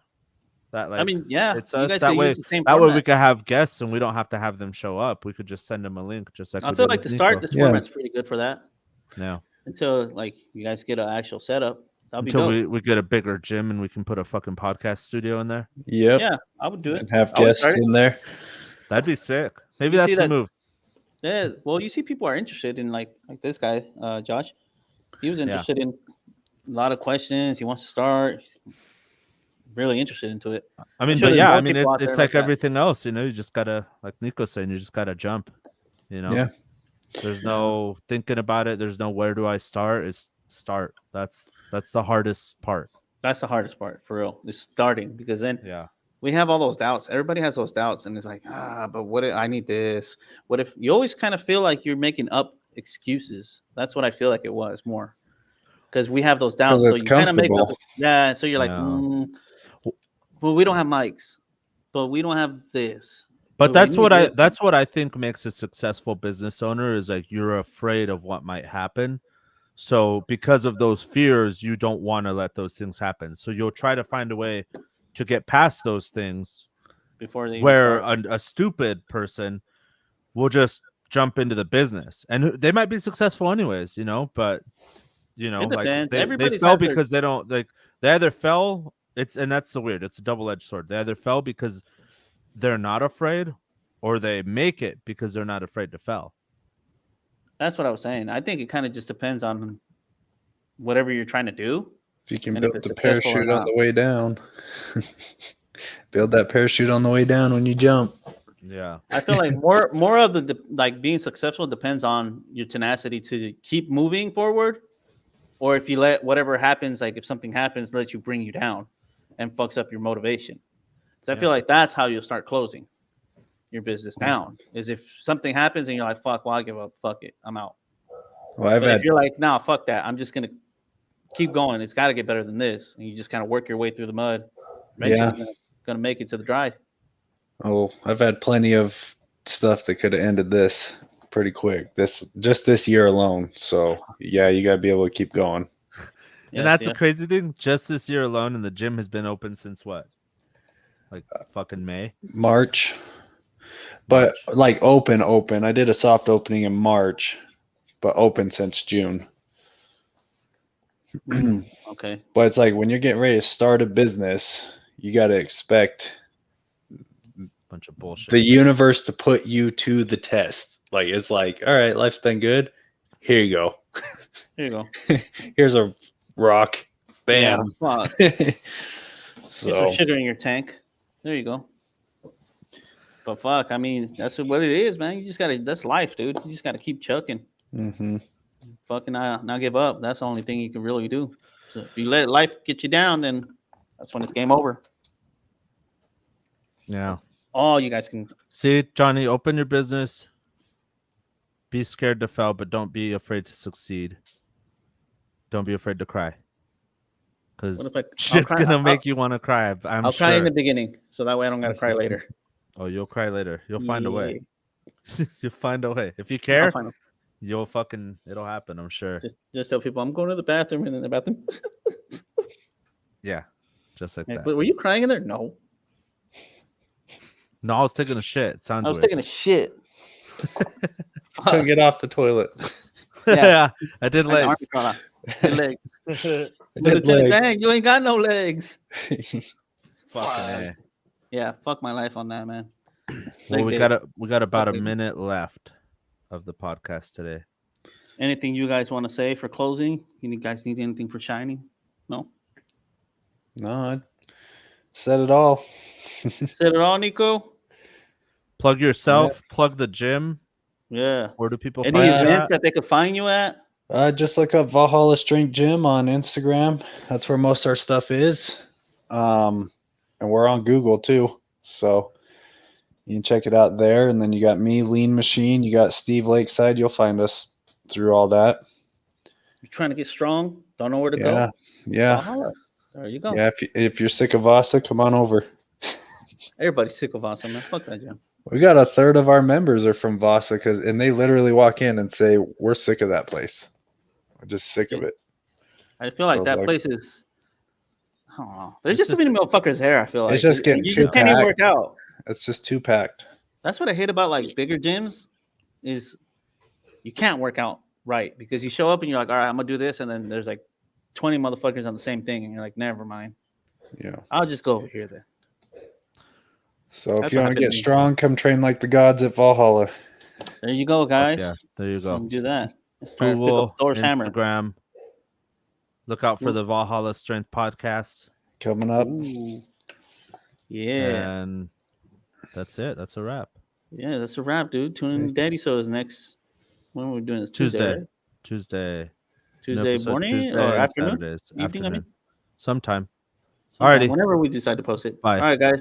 That, like, I mean, yeah. It's you us. guys That could way, use the same that way format. we could have guests and we don't have to have them show up. We could just send them a link, just like I we feel did like with to start, Niko. this format's pretty good for that. Yeah. Until like you guys get an actual setup. That'll be Until dope. we get a bigger gym and we can put a fucking podcast studio in there. Yep. Yeah, I would do it. And have I would guests start it. in there. That'd be sick. Maybe You that's see the that- move. Yeah. Well, you see, people are interested in like this guy, Josh. He was interested in a lot of questions. He wants to start. He's really interested into it. I mean, sure but there's yeah, more I mean, people out it's there like like that. everything else, you know, you just gotta, like Niko's saying, you just gotta jump, you know? Yeah. There's no thinking about it. There's no where do I start? It's start. That's That's the hardest part. That's the hardest part for real. Is starting, because then Yeah. we have all those doubts. Everybody has those doubts, and it's like, but what if I need this? What if you always kind of feel like you're making up excuses? That's what I feel like it was more, because we have those doubts. So it's you kind of make up, comfortable. yeah. So you're like, Yeah. well, we don't have mics, but we don't have this. But we need this. that's what I think makes a successful business owner is like you're afraid of what might happen. So because of those fears, you don't want to let those things happen. So you'll try to find a way to get past those things Before they even where start. a stupid person will just jump into the business and they might be successful anyways, but It like depends. they Everybody's fell has their- because they don't like they either fell and that's the weird, it's a double-edged sword. They either fell because they're not afraid or they make it because they're not afraid to fail. That's what I was saying. I think it kind of just depends on whatever you're trying to do. If you can And if build it's the successful or parachute on not. the way down, build that parachute on the way down when you jump. Yeah. I feel like more of the like being successful depends on your tenacity to keep moving forward, or if you let whatever happens, like if something happens, let you bring you down and fucks up your motivation. So I feel like that's how you'll start closing your business down. Is if something happens and you're like, fuck, well, I give up, fuck it, I'm out. Well, But if you're like, nah, fuck that, I'm just gonna keep going. It's got to get better than this, and you just kind of work your way through the mud. Eventually, you're gonna make it to the dry. I've had plenty of stuff that could have ended this pretty quick. This year alone. So yeah, you gotta be able to keep going. And that's the crazy thing. Just this year alone, and the gym has been open since what? Like fucking May? March. But like open. I did a soft opening in March, but open since June. Okay. But it's like when you're getting ready to start a business, you got to expect bunch of bullshit. The universe to put you to the test. Like it's like, all right, life's been good. Here you go. Here you go. Here's a rock. Bam. Yeah, Here's some sugar in your tank. There you go. But fuck, I mean, that's what it is, man. You just gotta. That's life, dude. You just gotta keep chucking. Mm-hmm. Fucking not give up. That's the only thing you can really do. So if you let life get you down, then that's when it's game over. Yeah. That's all you guys can see. Jonny, open your business. Be scared to fail, but don't be afraid to succeed. Don't be afraid to cry. Because shit's gonna make you want to cry. I'll cry in the beginning, so that way I don't gotta cry later. Oh, you'll cry later. You'll find a way. You'll find a way. If you care, it'll happen, I'm sure. Just tell people I'm going to the bathroom, and in the bathroom. Yeah, just like that. But were you crying in there? No. No, I was taking a shit. It sounds I was weird. taking a shit. Couldn't get off the toilet. Yeah, I did legs. Legs. Dang, you ain't got no legs. Fucking yeah, fuck my life on that, man. Well, we got about a minute left of the podcast today. Anything you guys want to say for closing? You guys need anything for shining? No. No, I said it all. Said it all, Niko. Plug yourself. Yeah. Plug the gym. Yeah. Where do people find events that they could find you at? Just look up Valhalla Strength Gym on Instagram. That's where most of our stuff is. And we're on Google too. So you can check it out there. And then you got me, Lean Machine. You got Steve Lakeside. You'll find us through all that. You're trying to get strong? Don't know where to go? Yeah. Valhalla. There you go. Yeah, if you're sick of Vasa, come on over. Everybody's sick of Vasa, man. Fuck that gym. We got a third of our members are from Vasa and they literally walk in and say, we're sick of that place. We're just sick of it. I feel like that place is, I don't know. There's just too many motherfuckers there, I feel like. It's just getting you can't even work out. It's just too packed. That's what I hate about like bigger gyms is you can't work out right because you show up and you're like, all right, I'm going to do this. And then there's like 20 motherfuckers on the same thing. And you're like, never mind. Yeah. I'll just go over here then. So if you want to get strong, come train like the gods at Valhalla. There you go, guys. Yeah, there you go. Do that. Google, Instagram. Hammer. Look out for the Valhalla Strength podcast coming up. Ooh. Yeah. And that's it. That's a wrap. Yeah, that's a wrap, dude. Tune in to Daddy So's next. When are we doing this? Tuesday. Tuesday. Tuesday episode morning Tuesday or and afternoon? Saturdays, Evening, I mean? sometime. Sometime, Alrighty. whenever we decide to post it. Bye. All right, guys.